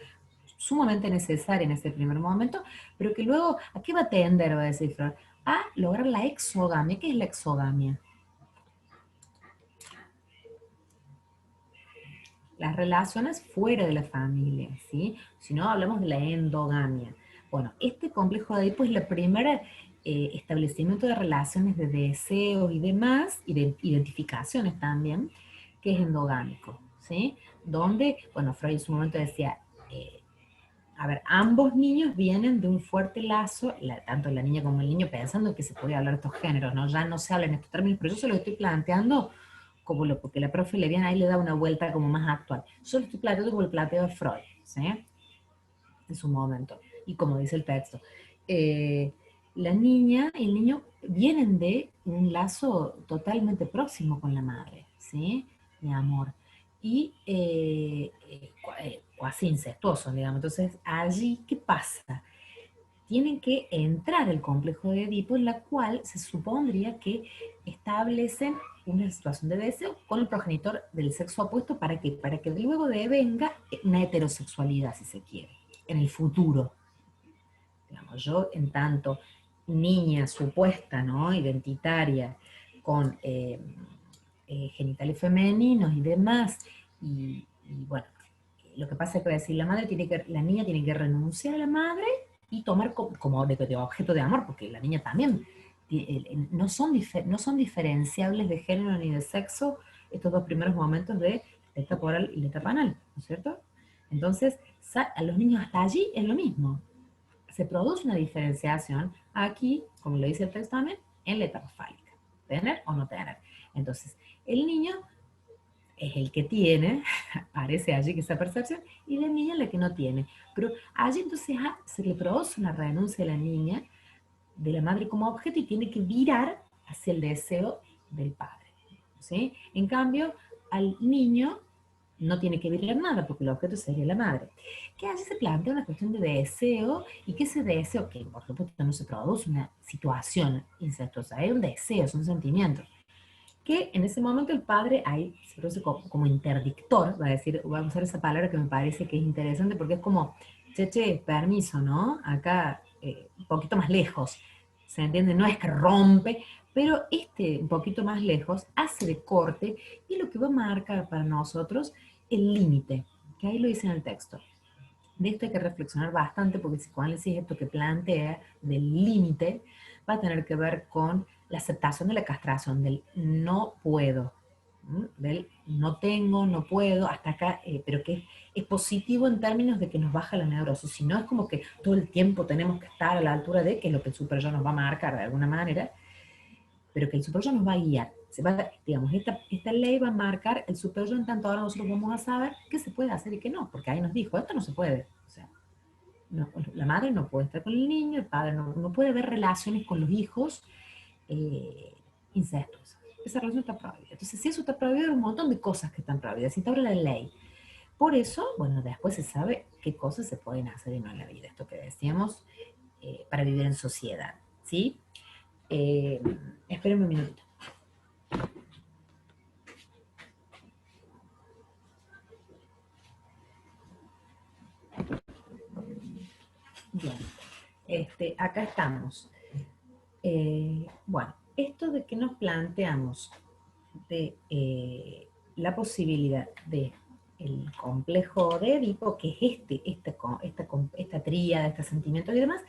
sumamente necesaria en ese primer momento, pero que luego, ¿a qué va a tender, va a decir Freud? A lograr la exogamia. ¿Qué es la exogamia? Las relaciones fuera de la familia, ¿sí? Si no, hablamos de la endogamia. Bueno, este complejo de Edipo es la primera establecimiento de relaciones de deseos y demás, y de identificaciones también, que es endogámico, ¿sí? Donde, bueno, Freud en su momento decía, a ver, ambos niños vienen de un fuerte lazo, tanto la niña como el niño, pensando que se podía hablar de estos géneros, ¿no? Ya no se habla en estos términos, pero yo se lo estoy planteando porque la profe Levian ahí le da una vuelta como más actual. Yo lo estoy planteando como el planteo de Freud, ¿sí? En su momento. Y como dice el texto, eh, la niña y el niño vienen de un lazo totalmente próximo con la madre, ¿sí? De amor. Y casi incestuoso, digamos. Entonces, allí, ¿qué pasa? Tienen que entrar el complejo de Edipo, en la cual se supondría que establecen una situación de deseo con el progenitor del sexo opuesto para que luego devenga una heterosexualidad, si se quiere, en el futuro. Digamos, yo en tanto niña supuesta, ¿no? Identitaria, con genitales femeninos y demás, y bueno, lo que pasa es que va a decir, la niña tiene que renunciar a la madre y tomar como de objeto de amor, porque la niña también no son diferenciables de género ni de sexo estos dos primeros momentos de la etapa oral y la etapa anal, ¿no es cierto? Entonces, a los niños hasta allí es lo mismo. Se produce una diferenciación aquí, como lo dice el texto también, en la etapa fálica. Tener o no tener. Entonces, el niño es el que tiene, parece allí que esa percepción, y la niña la que no tiene. Pero allí entonces se le produce una renuncia a la niña de la madre como objeto y tiene que virar hacia el deseo del padre, ¿sí? En cambio, al niño no tiene que virar nada porque el objeto sería la madre. Que allí se plantea una cuestión de deseo y que ese deseo, que por supuesto no se produce una situación incestuosa, es un deseo, son sentimientos que en ese momento el padre ahí se produce como interdictor, va a decir, voy a usar esa palabra que me parece que es interesante porque es como, che, permiso, ¿no? Acá un poquito más lejos, ¿se entiende? No es que rompe, pero un poquito más lejos hace de corte y lo que va a marcar para nosotros el límite, que ahí lo dice en el texto. De esto hay que reflexionar bastante porque el psicoanálisis esto que plantea del límite va a tener que ver con la aceptación de la castración, del no puedo, del no tengo, no puedo, hasta acá, pero que es positivo en términos de que nos baja la neurosis, si no es como que todo el tiempo tenemos que estar a la altura de, que es lo que el super yo nos va a marcar de alguna manera, pero que el super yo nos va a guiar. Digamos, esta ley va a marcar el super yo, en tanto ahora nosotros vamos a saber qué se puede hacer y qué no, porque ahí nos dijo, esto no se puede. O sea, la madre no puede estar con el niño, el padre no puede haber relaciones con los hijos incestuosas. Esa relación está prohibida. Entonces, si eso está prohibido, hay un montón de cosas que están prohibidas. Si está ahora la ley. Por eso, bueno, después se sabe qué cosas se pueden hacer y no en la vida. Esto que decíamos, para vivir en sociedad. ¿Sí? Espérenme un minutito. Bien, acá estamos. Bueno, esto de que nos planteamos de la posibilidad de el complejo de Edipo, que es esta tríada, este sentimiento y demás,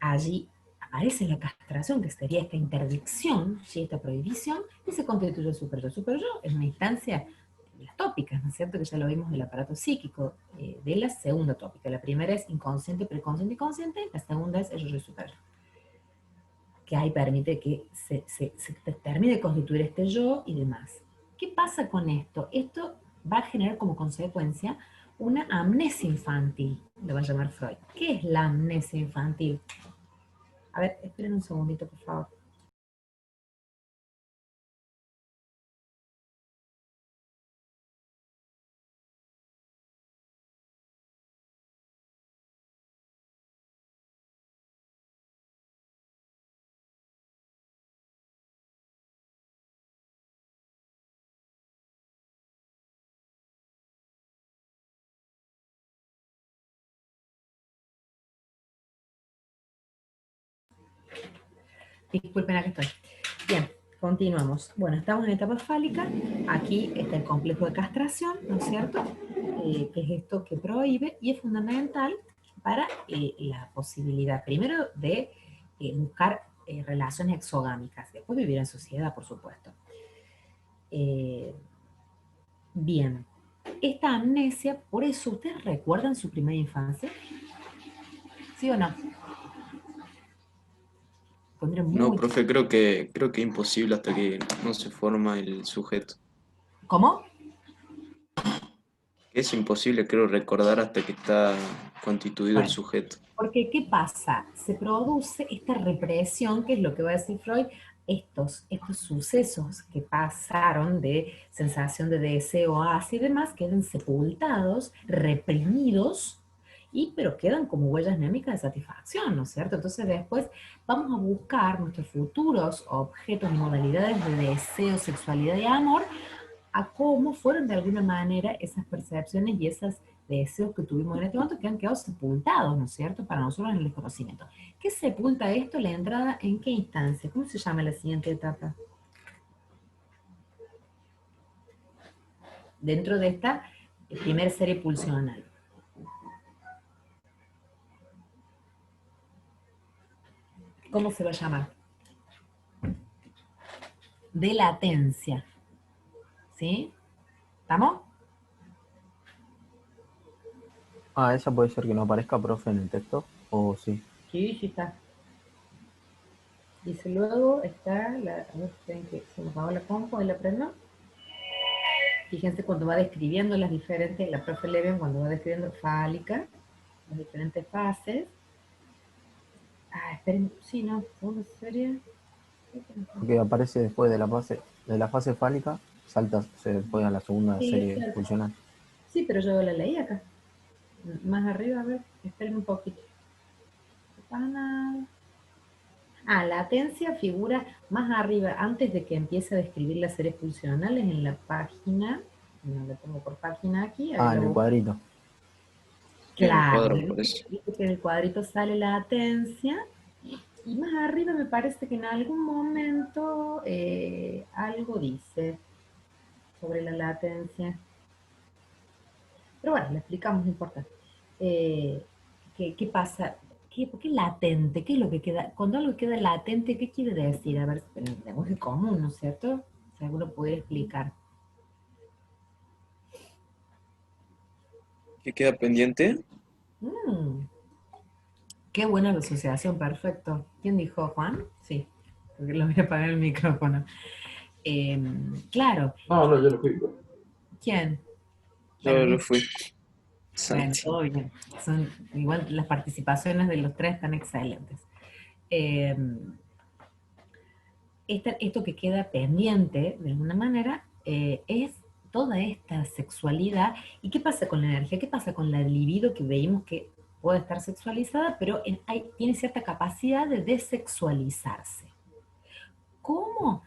allí aparece la castración, que sería esta interdicción, ¿sí? Esta prohibición, y se constituye el super yo. El super yo es una instancia de las tópicas, ¿no es cierto? Que ya lo vimos del aparato psíquico, de la segunda tópica. La primera es inconsciente, preconsciente y consciente, la segunda es el yo super yo. Que ahí permite que se termine de constituir este yo y demás. ¿Qué pasa con esto? Esto va a generar como consecuencia una amnesia infantil, le va a llamar Freud. ¿Qué es la amnesia infantil? A ver, esperen un segundito, por favor. Disculpen, aquí estoy. Bien, continuamos. Bueno, estamos en etapa fálica. Aquí está el complejo de castración, ¿no es cierto? Que es esto que prohíbe y es fundamental para la posibilidad, primero, de buscar relaciones exogámicas, después vivir en sociedad, por supuesto. Bien, esta amnesia, por eso, ¿ustedes recuerdan su primera infancia? ¿Sí o no? Pondré No, muy... profe, creo que es imposible hasta que no se forma el sujeto. ¿Cómo? Es imposible, creo, recordar hasta que está constituido el Bueno, sujeto. porque ¿qué pasa? Se produce esta represión, que es lo que va a decir Freud, estos sucesos que pasaron de sensación de deseo hacia y demás, quedan sepultados, reprimidos, pero quedan como huellas anémicas de satisfacción, ¿no es cierto? Entonces después vamos a buscar nuestros futuros objetos y modalidades de deseo, sexualidad y amor, a cómo fueron de alguna manera esas percepciones y esos deseos que tuvimos en este momento que han quedado sepultados, ¿no es cierto?, para nosotros en el desconocimiento. ¿Qué sepulta esto? ¿La entrada en qué instancia? ¿Cómo se llama la siguiente etapa? Dentro de esta primera serie pulsional. ¿Cómo se va a llamar? De latencia. ¿Sí? ¿Estamos? Ah, esa puede ser que no aparezca, profe, en el texto, o sí. Sí, sí está. Dice luego está la... A ver, esperen que se nos va la compu, ¿y la prendo? Fíjense cuando va describiendo las diferentes, la profe Leven cuando va describiendo fálica, las diferentes fases. Ah, esperen, sí, no, segunda serie. Porque aparece después de la fase fálica, salta después a la segunda Sí, es serie cierto. pulsional. Sí, pero yo la leí acá. Más arriba, a ver, esperen un poquito. Ah, latencia figura más arriba, antes de que empiece a describir las series pulsionales en la página, no le pongo por página aquí, a ver, Ah, en el cuadrito. En el claro, cuadro, por eso. viste que en el cuadrito sale latencia, y más arriba me parece que en algún momento algo dice sobre la latencia. Pero bueno, le explicamos, no importa. ¿Qué pasa? ¿Por qué latente? ¿Qué es lo que queda? Cuando algo queda latente, ¿qué quiere decir? A ver, en el lenguaje común, ¿no es cierto? Si alguno pudiera explicar. ¿Qué queda pendiente? Mm, qué buena la asociación, perfecto. ¿Quién dijo, Juan? Sí, porque lo voy a apagar el micrófono. Claro, No, yo no fui. ¿quién? Yo Bueno, lo fui. bueno, Santi. todo bien. Son, igual las participaciones de los tres están excelentes. Eh, esto que queda pendiente, de alguna manera, es toda esta sexualidad. ¿Y qué pasa con la energía? ¿Qué pasa con la libido que veíamos que puede estar sexualizada, pero tiene cierta capacidad de desexualizarse? ¿Cómo?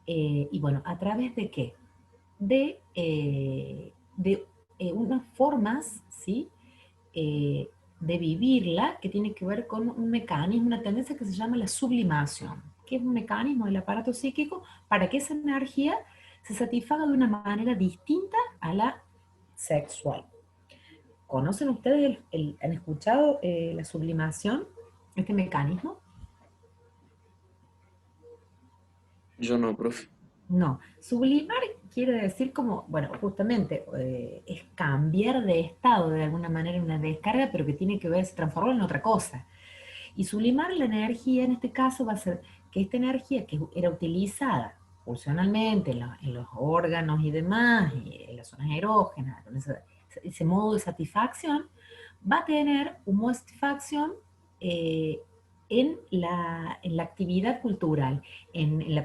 Y bueno, ¿a través de qué? De unas formas, ¿sí? eh, de vivirla, que tiene que ver con un mecanismo, una tendencia que se llama la sublimación, que es un mecanismo del aparato psíquico para que esa energía se satisfaga de una manera distinta a la sexual. ¿Conocen ustedes, han escuchado la sublimación, este mecanismo? Yo no, profe. No, sublimar quiere decir como, bueno, justamente es cambiar de estado de alguna manera, una descarga, pero que tiene que ver, transformarlo en otra cosa. Y sublimar la energía en este caso va a ser que esta energía que era utilizada funcionalmente en los órganos y demás, y en las zonas erógenas, con esa ese modo de satisfacción, va a tener un modo de satisfacción en la actividad cultural, en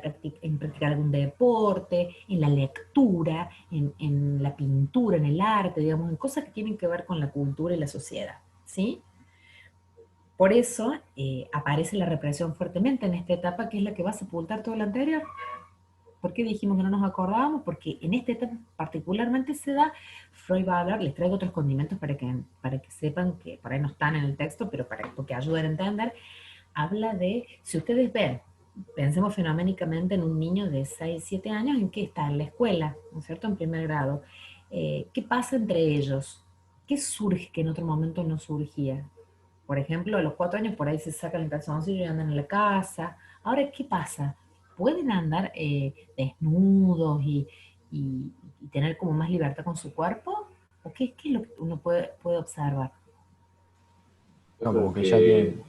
practicar algún deporte, en la lectura, en la pintura, en el arte, digamos, en cosas que tienen que ver con la cultura y la sociedad, ¿sí? Por eso aparece la represión fuertemente en esta etapa, que es la que va a sepultar todo lo anterior. ¿Por qué dijimos que no nos acordábamos? Porque en esta etapa particularmente se da, Freud va a hablar, les traigo otros condimentos para que sepan que por ahí no están en el texto, pero porque ayuden a entender. Habla de, si ustedes ven, pensemos fenoménicamente en un niño de 6, 7 años en que está en la escuela, ¿no es cierto?, en primer grado. ¿Qué pasa entre ellos? ¿Qué surge que en otro momento no surgía? Por ejemplo, a los 4 años por ahí se sacan el calzoncillo y andan en la casa. Ahora, ¿qué pasa? ¿Pueden andar desnudos y tener como más libertad con su cuerpo? ¿O qué es lo que uno puede observar? No, Como como que ya tienen,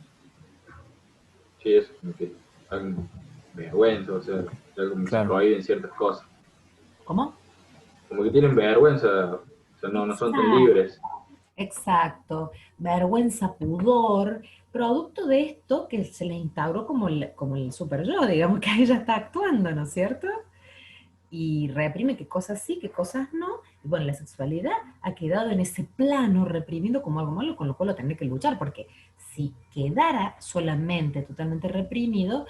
sí, es como que dan vergüenza, o sea, ya como que se claro, prohíben ciertas cosas. ¿Cómo? Como que tienen vergüenza, o sea, no son tan Exacto. libres. Exacto, vergüenza, pudor, producto de esto que se le instauró como el super yo, digamos que ella está actuando, ¿no es cierto? Y reprime qué cosas sí, qué cosas no. Y bueno, la sexualidad ha quedado en ese plano reprimido como algo malo, con lo cual lo tendré que luchar, porque si quedara solamente totalmente reprimido,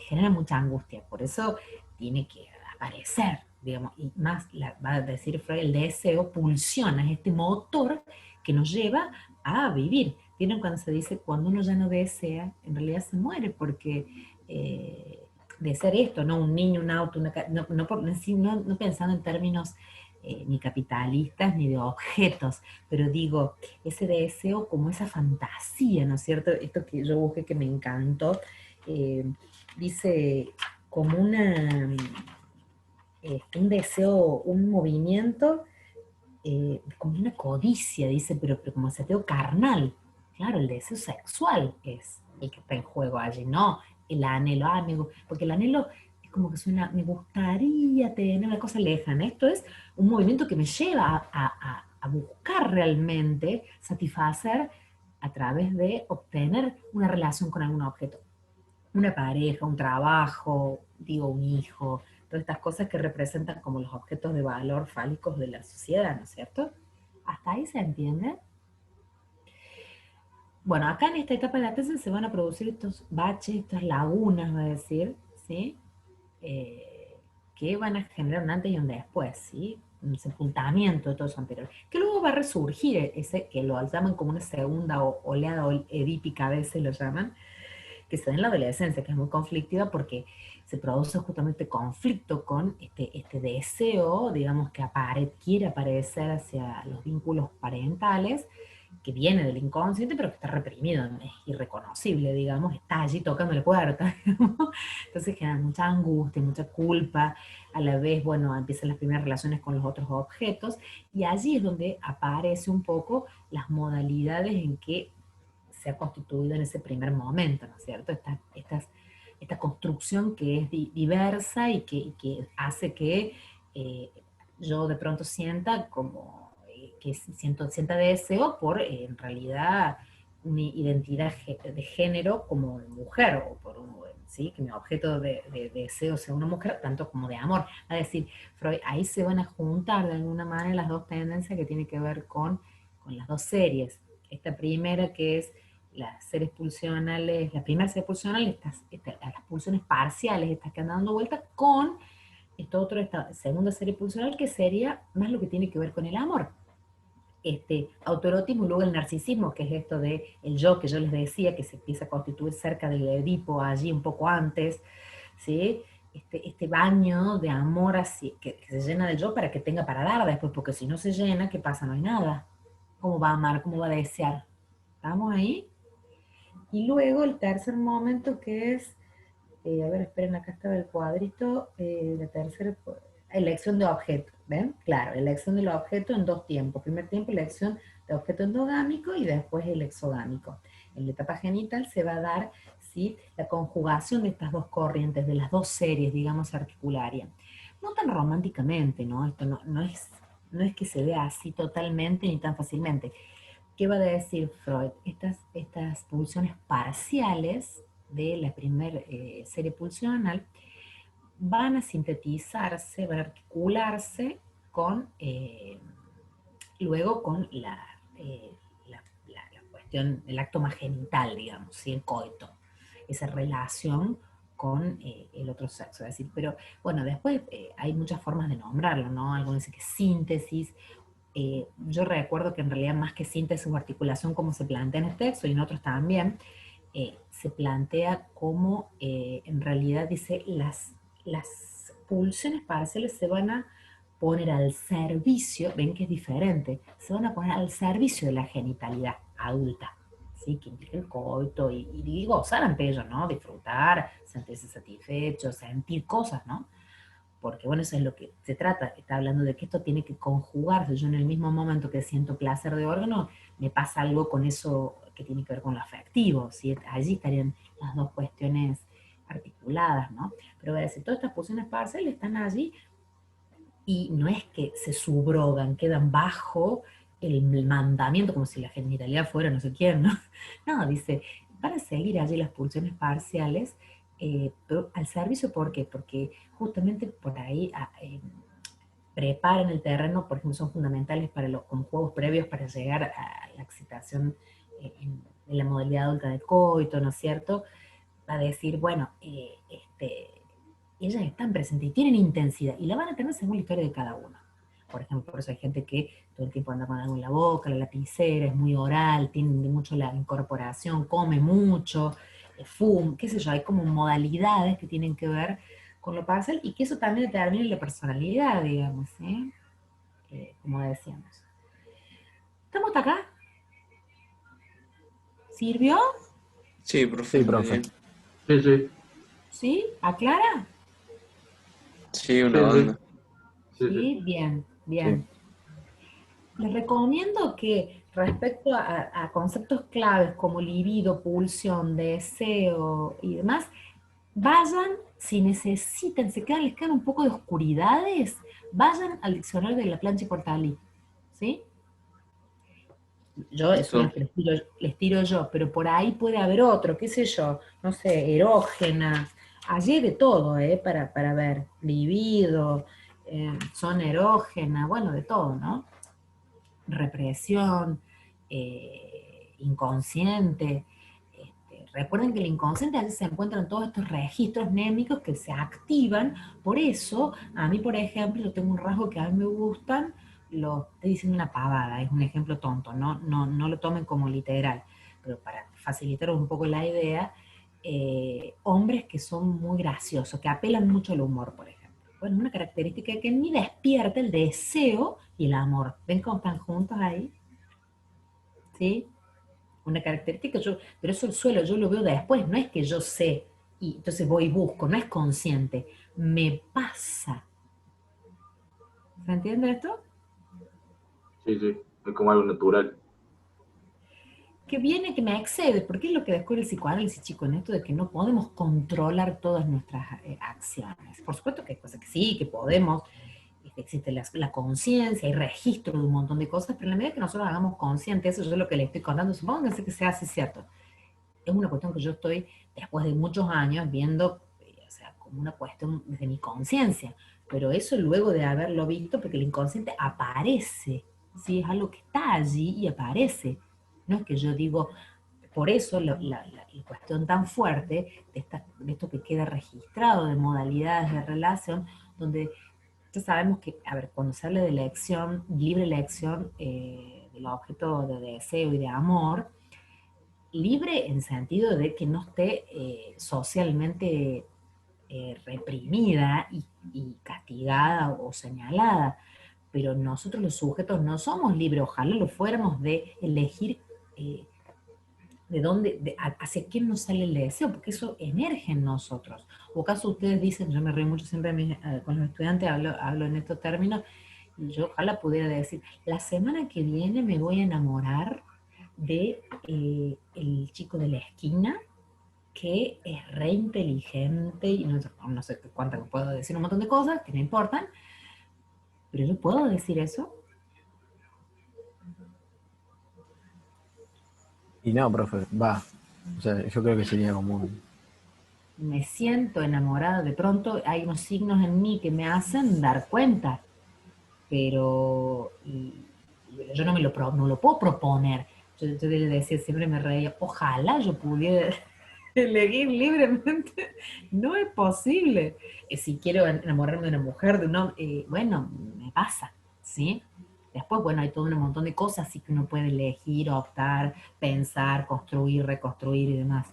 genera mucha angustia. Por eso tiene que aparecer, digamos, y más, va a decir Freud, el deseo pulsiona, es este motor que nos lleva a vivir. ¿Vieron cuando se dice, cuando uno ya no desea, en realidad se muere, porque de ser esto, ¿no? Un niño, un auto, no pensando en términos ni capitalistas ni de objetos, pero digo, ese deseo como esa fantasía, ¿no es cierto? Esto que yo busqué que me encantó, eh, dice como un deseo, un movimiento, como una codicia, dice, pero como ese deseo carnal. Claro, el deseo sexual es el que está en juego allí, no el anhelo, porque el anhelo es como que suena, me gustaría tener una cosa lejana. Esto es un movimiento que me lleva a buscar realmente satisfacer a través de obtener una relación con algún objeto, una pareja, un trabajo, digo, un hijo, todas estas cosas que representan como los objetos de valor fálicos de la sociedad, ¿no es cierto? ¿Hasta ahí se entiende? Bueno, acá en esta etapa de la tesis se van a producir estos baches, estas lagunas, va a decir, ¿sí? Que van a generar un antes y un después, ¿sí? Un sepultamiento de todo eso anterior. Que luego va a resurgir ese que lo llaman como una segunda oleada edípica, a veces lo llaman, que se da en la adolescencia, que es muy conflictiva porque se produce justamente conflicto con este deseo, digamos, que quiere aparecer hacia los vínculos parentales, que viene del inconsciente, pero que está reprimido, es irreconocible, digamos, está allí tocando la puerta, digamos. Entonces genera mucha angustia, mucha culpa, a la vez, bueno, empiezan las primeras relaciones con los otros objetos, y allí es donde aparece un poco las modalidades en que se ha constituido en ese primer momento, ¿no es cierto? Esta construcción que es diversa y que hace que yo de pronto sienta como que sienta deseo por en realidad una identidad de género como de mujer, o por ¿sí? Que mi objeto de deseo sea una mujer, tanto como de amor. Es decir, Freud, ahí se van a juntar de alguna manera las dos tendencias que tienen que ver con las dos series. Esta primera que es las series pulsionales, la primera serie pulsional, las pulsiones parciales, estas que andan dando vueltas, con esta segunda serie pulsional, que sería más lo que tiene que ver con el amor. Autoerotismo y luego el narcisismo, que es esto de el yo que yo les decía, que se empieza a constituir cerca del Edipo, allí un poco antes, ¿sí? Este baño de amor así, que se llena del yo para que tenga para dar después, porque si no se llena, ¿qué pasa? No hay nada. ¿Cómo va a amar? ¿Cómo va a desear? ¿Estamos ahí? Y luego el tercer momento que es, a ver, esperen, acá estaba el cuadrito, la tercera, elección de objeto, ¿ven? Claro, elección del objeto en dos tiempos. Primer tiempo, elección de objeto endogámico y después el exogámico. En la etapa genital se va a dar, ¿sí?, la conjugación de estas dos corrientes, de las dos series, digamos, articularia. No tan románticamente, ¿no? Esto no no es que se vea así totalmente ni tan fácilmente. ¿Qué va a decir Freud? Estas pulsiones parciales de la primera serie pulsional van a sintetizarse, van a articularse con, luego con la cuestión del acto más genital, digamos, ¿sí? El coito, esa relación con el otro sexo. Es decir, pero bueno, después hay muchas formas de nombrarlo, ¿no? Algunos dicen que es síntesis. Yo recuerdo que en realidad más que síntesis o articulación como se plantea en este texto y en otros también, se plantea como en realidad dice las pulsiones parciales se van a poner al servicio, ven que es diferente, se van a poner al servicio de la genitalidad adulta, ¿sí? Que implica el coito y gozar ante ello, ¿no? Disfrutar, sentirse satisfecho, sentir cosas, ¿no? Porque bueno, eso es lo que se trata, está hablando de que esto tiene que conjugarse, yo en el mismo momento que siento placer de órgano, me pasa algo con eso que tiene que ver con lo afectivo, ¿sí? Allí estarían las dos cuestiones articuladas, ¿no? Pero voy a decir, todas estas pulsiones parciales están allí y no es que se subrogan, quedan bajo el mandamiento, como si la genitalidad fuera no sé quién, ¿no? No, dice, van a seguir allí las pulsiones parciales, pero al servicio, ¿por qué? Porque justamente por ahí preparan el terreno, por ejemplo, son fundamentales para los como juegos previos para llegar a la excitación en la modalidad adulta de coito, ¿no es cierto? Va a decir, bueno, ellas están presentes y tienen intensidad, y la van a tener según la historia de cada uno. Por ejemplo, por eso hay gente que todo el tiempo anda con algo en la boca, la lapicera, es muy oral, tiene mucho la incorporación, come mucho, fuma, qué sé yo, hay como modalidades que tienen que ver con lo parcial y que eso también determina la personalidad, digamos, ¿eh? Como decíamos. ¿Estamos hasta acá? ¿Sirvió? Sí, profe. Sí, profe. Sí, sí, ¿Sí? ¿Aclara? Sí, una sí, banda. sí, sí. Sí, bien, bien. Les recomiendo que respecto a conceptos claves como libido, pulsión, deseo y demás, vayan, si necesitan, les quedan un poco de oscuridades, vayan al diccionario de la plancha y Portalí, ¿sí? Yo, eso es lo Listo. que les tiro yo, pero por ahí puede haber otro, qué sé yo, no sé, erógenas, allí de todo, para ver, libido, zona erógena, bueno, de todo, ¿no? Represión, inconsciente. Recuerden que el inconsciente a veces se encuentran todos estos registros némicos que se activan, por eso a mí, por ejemplo, yo tengo un rasgo que a mí me gustan, estoy diciendo una pavada, es un ejemplo tonto, no lo tomen como literal, pero para facilitar un poco la idea, hombres que son muy graciosos, que apelan mucho al humor, por ejemplo. Bueno, una característica que en mí despierta el deseo y el amor. ¿Ven cómo están juntos ahí? ¿Sí? Una característica, pero eso yo lo veo después, no es que yo sé y entonces voy y busco, no es consciente, me pasa. ¿Se entiende esto? Sí, sí, es como algo natural. Que viene, que me excede, porque es lo que descubre el psicoanálisis, chico, en esto de que no podemos controlar todas nuestras acciones. Por supuesto que hay cosas que sí, que podemos, existe la conciencia, hay registro de un montón de cosas, pero en la medida que nosotros hagamos consciente, eso yo es lo que le estoy contando, supongo que sea así cierto. Es una cuestión que yo estoy, después de muchos años, viendo, o sea, como una cuestión desde mi conciencia, pero eso luego de haberlo visto, porque el inconsciente aparece, ¿sí? Es algo que está allí y aparece. No es que yo digo, por eso la cuestión tan fuerte de esto que queda registrado de modalidades de relación, donde ya sabemos que, a ver, cuando se habla de elección, libre elección del objeto de deseo y de amor, libre en sentido de que no esté socialmente reprimida y castigada o señalada, pero nosotros los sujetos no somos libres, ojalá lo fuéramos de elegir de dónde, hacia quién nos sale el deseo, porque eso emerge en nosotros. O acaso ustedes dicen, yo me río mucho siempre con los estudiantes, hablo en estos términos, y yo ojalá pudiera decir, la semana que viene me voy a enamorar de el chico de la esquina, que es re inteligente, y no sé cuántas puedo decir, un montón de cosas que no importan, pero yo puedo decir eso. Y no, profe, va. O sea, yo creo que sería como Me siento enamorada, de pronto hay unos signos en mí que me hacen dar cuenta, pero yo no no lo puedo proponer. Yo le decía, siempre me reía, ojalá yo pudiera elegir libremente. No es posible. Si quiero enamorarme de una mujer, de un hombre, bueno, me pasa, ¿sí? Después, bueno, hay todo un montón de cosas así que uno puede elegir, optar, pensar, construir, reconstruir y demás.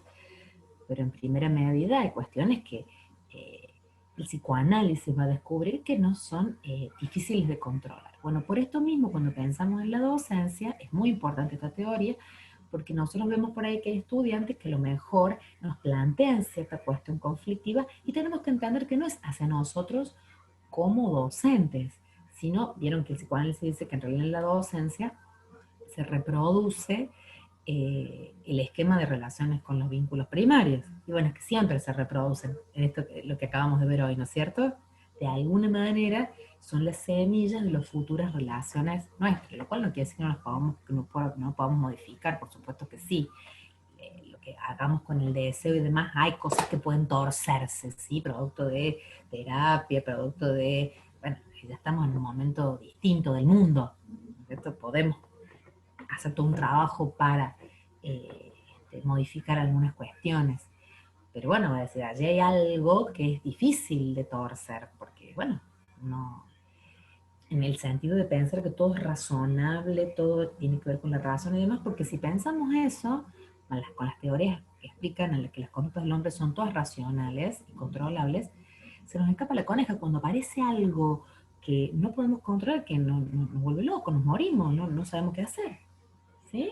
Pero en primera medida hay cuestiones que eh, el psicoanálisis va a descubrir que no son difíciles de controlar. Bueno, por esto mismo, cuando pensamos en la docencia, es muy importante esta teoría, porque nosotros vemos por ahí que hay estudiantes que a lo mejor nos plantean cierta cuestión conflictiva y tenemos que entender que no es hacia nosotros como docentes, sino, vieron que el psicoanálisis dice que en realidad en la docencia se reproduce el esquema de relaciones con los vínculos primarios. Y bueno, es que siempre se reproducen, en esto lo que acabamos de ver hoy, ¿no es cierto? De alguna manera son las semillas de las futuras relaciones nuestras, lo cual no quiere decir que no las podamos, no podamos modificar, por supuesto que sí. Lo que hagamos con el deseo y demás, hay cosas que pueden torcerse, ¿sí? Producto de terapia, producto de, bueno, ya estamos en un momento distinto del mundo, ¿no es cierto? Podemos hacer todo un trabajo para modificar algunas cuestiones. Pero bueno, voy a decir, allí hay algo que es difícil de torcer, porque bueno, no, en el sentido de pensar que todo es razonable, todo tiene que ver con la razón y demás, porque si pensamos eso, con las teorías que explican en las que las conductas del hombre son todas racionales y controlables, se nos escapa la coneja cuando aparece algo que no podemos controlar, que nos vuelve locos, nos morimos, no sabemos qué hacer. ¿Sí?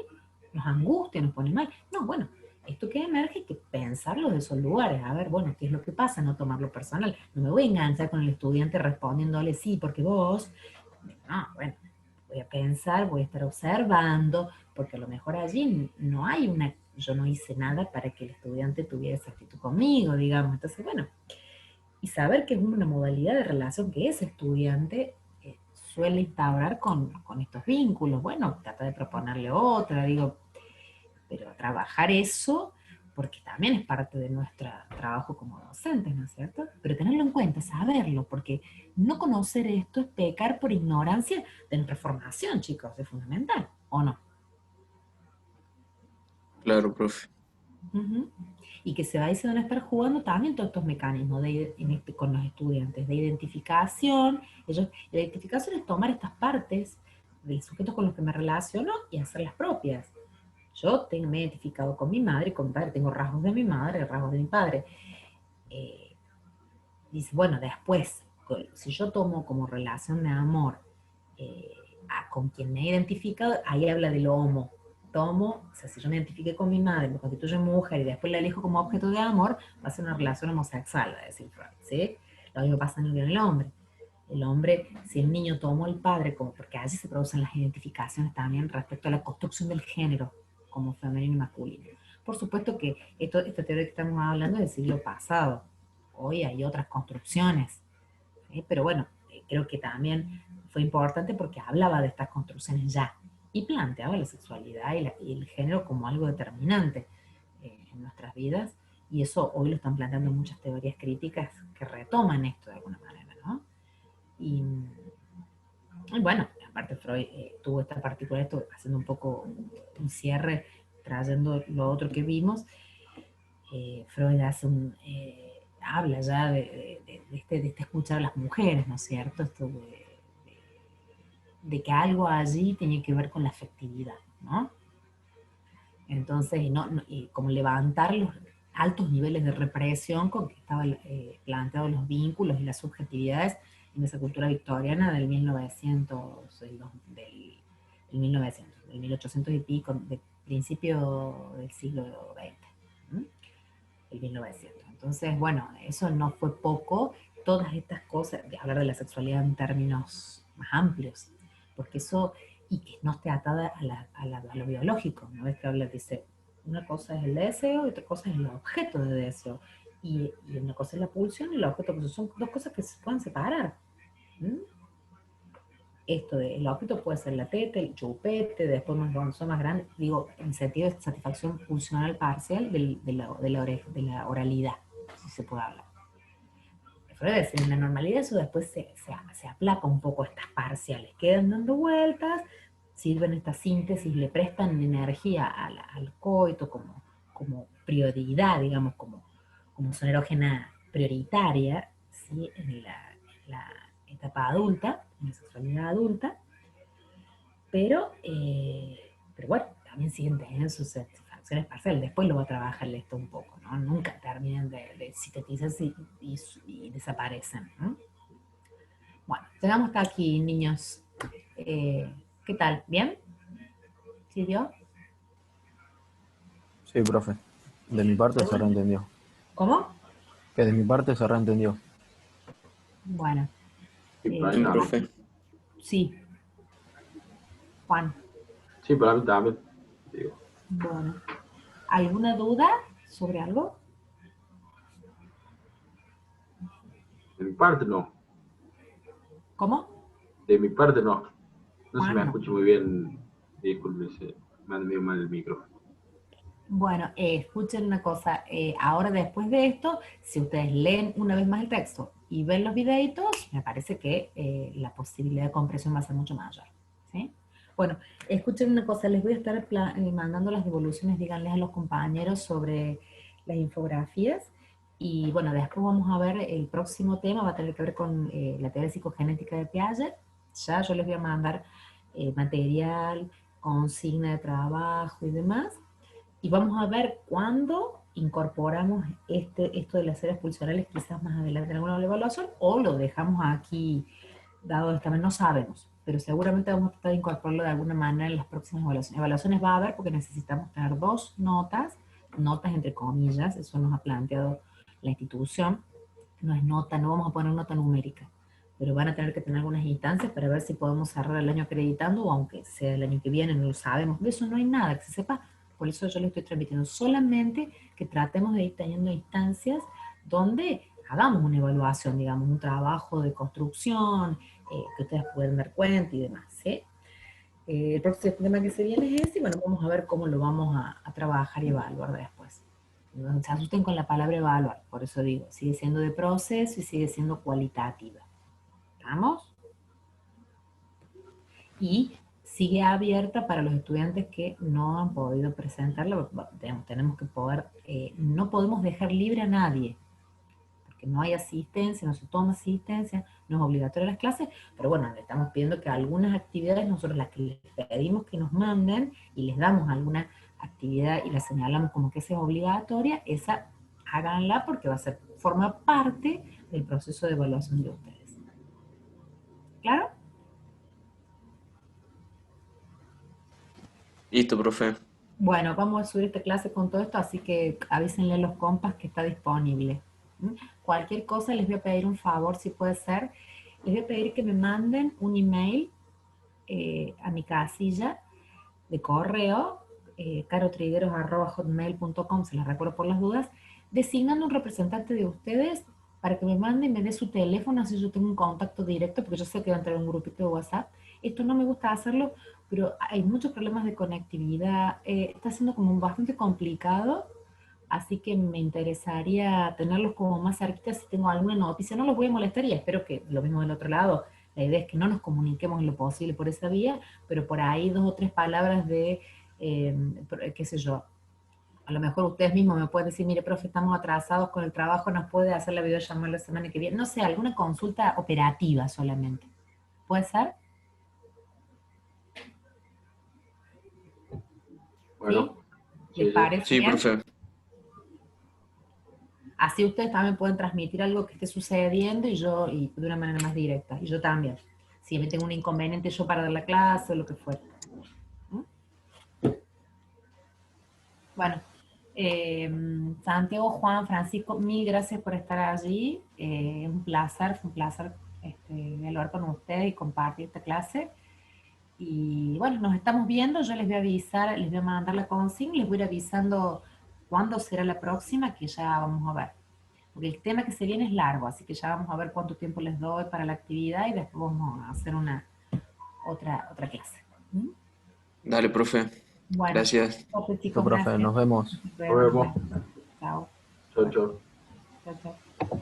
Nos angustia, nos pone mal. No, bueno, esto que emerge hay que pensarlo de esos lugares. A ver, bueno, ¿qué es lo que pasa? No tomarlo personal. No me voy a enganchar con el estudiante respondiéndole sí, porque vos. No, bueno, voy a pensar, voy a estar observando, porque a lo mejor allí no hay una. Yo no hice nada para que el estudiante tuviera esa actitud conmigo, digamos. Entonces, bueno, y saber que es una modalidad de relación que ese estudiante suele instaurar con estos vínculos. Bueno, trata de proponerle otra, digo, pero trabajar eso, porque también es parte de nuestro trabajo como docentes, ¿no es cierto? Pero tenerlo en cuenta, saberlo, porque no conocer esto es pecar por ignorancia de nuestra formación, chicos, es fundamental, ¿o no? Claro, profe. Ujú. Y que ahí se van a estar jugando también todos estos mecanismos con los estudiantes de identificación. La identificación es tomar estas partes del sujeto con los que me relaciono y hacerlas propias. Me he identificado con mi madre y con mi padre, tengo rasgos de mi madre, rasgos de mi padre. Eh, Dice, bueno, después, si yo tomo como relación de amor eh, con quien me he identificado, ahí habla del homo. Tomo, o sea, si yo me identifique con mi madre, me constituyo mujer y después la elijo como objeto de amor, va a ser una relación homosexual, va a decir Freud, ¿sí? Lo mismo pasa en el hombre. El hombre, si el niño tomó al padre, como, porque allí se producen las identificaciones también respecto a la construcción del género, como femenino y masculino. Por supuesto que esta teoría que estamos hablando es del siglo pasado. Hoy hay otras construcciones, ¿sí? Pero bueno, creo que también fue importante porque hablaba de estas construcciones ya y planteaba la sexualidad y el género como algo determinante en nuestras vidas, y eso hoy lo están planteando muchas teorías críticas que retoman esto de alguna manera, ¿no? Y, y bueno, aparte Freud tuvo esta particularidad, esto haciendo un poco un cierre, trayendo lo otro que vimos. Freud habla ya de este escuchar a las mujeres, ¿no es cierto? Esto de que algo allí tenía que ver con la afectividad, ¿no? Entonces, y como levantar los altos niveles de represión con que estaban planteados los vínculos y las subjetividades en esa cultura victoriana del 1900, del 1900, del 1800 y pico, de principio del siglo XX, ¿no? El 1900. Entonces, bueno, eso no fue poco, todas estas cosas, de hablar de la sexualidad en términos más amplios, porque eso, y que no esté atada a lo biológico, ¿no? Es que habla, dice, una cosa es el deseo y otra cosa es el objeto de deseo, y una cosa es la pulsión y el objeto, pues son dos cosas que se pueden separar. ¿Mm? esto el objeto puede ser la teta, el chupete, después cuando son más grandes, digo, en sentido de satisfacción funcional parcial de la oralidad, si se puede hablar. Freud decía, en la normalidad eso después se aplaca un poco estas parciales, quedan dando vueltas, sirven esta síntesis, le prestan energía al coito como prioridad, digamos, como zona erógena prioritaria, ¿sí? en la etapa adulta, en la sexualidad adulta, pero bueno, también siguen teniendo sus satisfacciones parciales. Después lo va a trabajar esto un poco, ¿no? Nunca terminan de sintetizarse y desaparecen, ¿no? Bueno, llegamos hasta aquí, niños. ¿Qué tal? ¿Bien? ¿Sí, dio? Sí, profe. De mi parte se reentendió. ¿Cómo? Que de mi parte se reentendió. Bueno. Sí, para mí Sí, también. profe. Sí. Juan. Sí, para mí también. Digo, Bueno. ¿Alguna duda sobre algo? de mi parte no. ¿Cómo? De mi parte no. No se me Juan, no. escucha muy bien. Disculpe, me anda medio mal el micro. Bueno, escuchen una cosa, ahora después de esto, si ustedes leen una vez más el texto y ven los videitos, me parece que la posibilidad de comprensión va a ser mucho mayor, ¿sí? Bueno, escuchen una cosa, les voy a estar mandando las devoluciones, díganles a los compañeros sobre las infografías, y bueno, después vamos a ver el próximo tema, va a tener que ver con la teoría psicogenética de Piaget. Ya yo les voy a mandar material, consigna de trabajo y demás. Y vamos a ver cuándo incorporamos esto de las áreas pulsionales quizás más adelante en alguna evaluación, o lo dejamos aquí dado esta vez, no sabemos, pero seguramente vamos a tratar de incorporarlo de alguna manera en las próximas evaluaciones. Evaluaciones va a haber porque necesitamos tener 2 notas entre comillas, eso nos ha planteado la institución, no es nota, no vamos a poner nota numérica, pero van a tener que tener algunas instancias para ver si podemos cerrar el año acreditando, o aunque sea el año que viene, no lo sabemos, de eso no hay nada que se sepa. Por eso yo le estoy transmitiendo solamente que tratemos de ir teniendo instancias donde hagamos una evaluación, digamos, un trabajo de construcción, que ustedes pueden dar cuenta y demás, ¿sí? El próximo tema que se viene es ese, y bueno, vamos a ver cómo lo vamos a trabajar y evaluar después. No se asusten con la palabra evaluar, por eso digo, sigue siendo de proceso y sigue siendo cualitativa. ¿Estamos? Y sigue abierta para los estudiantes que no han podido presentarla. Tenemos que poder, no podemos dejar libre a nadie, porque no hay asistencia, no se toma asistencia, no es obligatoria las clases, pero bueno, le estamos pidiendo que algunas actividades, nosotros las que les pedimos que nos manden y les damos alguna actividad y la señalamos como que esa es obligatoria, esa háganla porque va a ser, forma parte del proceso de evaluación de ustedes. ¿Claro? Listo, profe. Bueno, vamos a subir esta clase con todo esto, así que avísenle a los compas que está disponible. ¿Mm? Cualquier cosa les voy a pedir un favor, si puede ser. Les voy a pedir que me manden un email a mi casilla de correo, carotrigueros@hotmail.com, se los recuerdo por las dudas, designando un representante de ustedes para que me mande y me dé su teléfono, así yo tengo un contacto directo, porque yo sé que va a entrar en un grupito de WhatsApp. Esto no me gusta hacerlo, pero hay muchos problemas de conectividad, está siendo como bastante complicado, así que me interesaría tenerlos como más cerquitas si tengo alguna noticia. No los voy a molestar y espero que lo mismo del otro lado. La idea es que no nos comuniquemos en lo posible por esa vía, pero por ahí 2 o 3 palabras de, qué sé yo, a lo mejor ustedes mismos me pueden decir, mire, profe, estamos atrasados con el trabajo, nos puede hacer la videollamada la semana que viene. No sé, alguna consulta operativa solamente. ¿Puede ser? Bueno, ¿Sí? ¿Les parece Sí, bien? profe. Así ustedes también pueden transmitir algo que esté sucediendo y de una manera más directa. Y yo también. Si me tengo un inconveniente yo para dar la clase o lo que fuera. ¿Mm? Bueno, Santiago, Juan, Francisco, mil gracias por estar allí. Fue un placer dialogar con ustedes y compartir esta clase. Y bueno, nos estamos viendo, yo les voy a avisar, les voy a mandar la consigna, les voy a ir avisando cuándo será la próxima, que ya vamos a ver. Porque el tema que se viene es largo, así que ya vamos a ver cuánto tiempo les doy para la actividad y después vamos a hacer otra clase. ¿Mm? Dale, profe. Bueno, Gracias. profe, Listo, chicos, profe, gracias. nos vemos. Nos vemos. Nos vemos. Chao. Chao, chao. Chao, chao.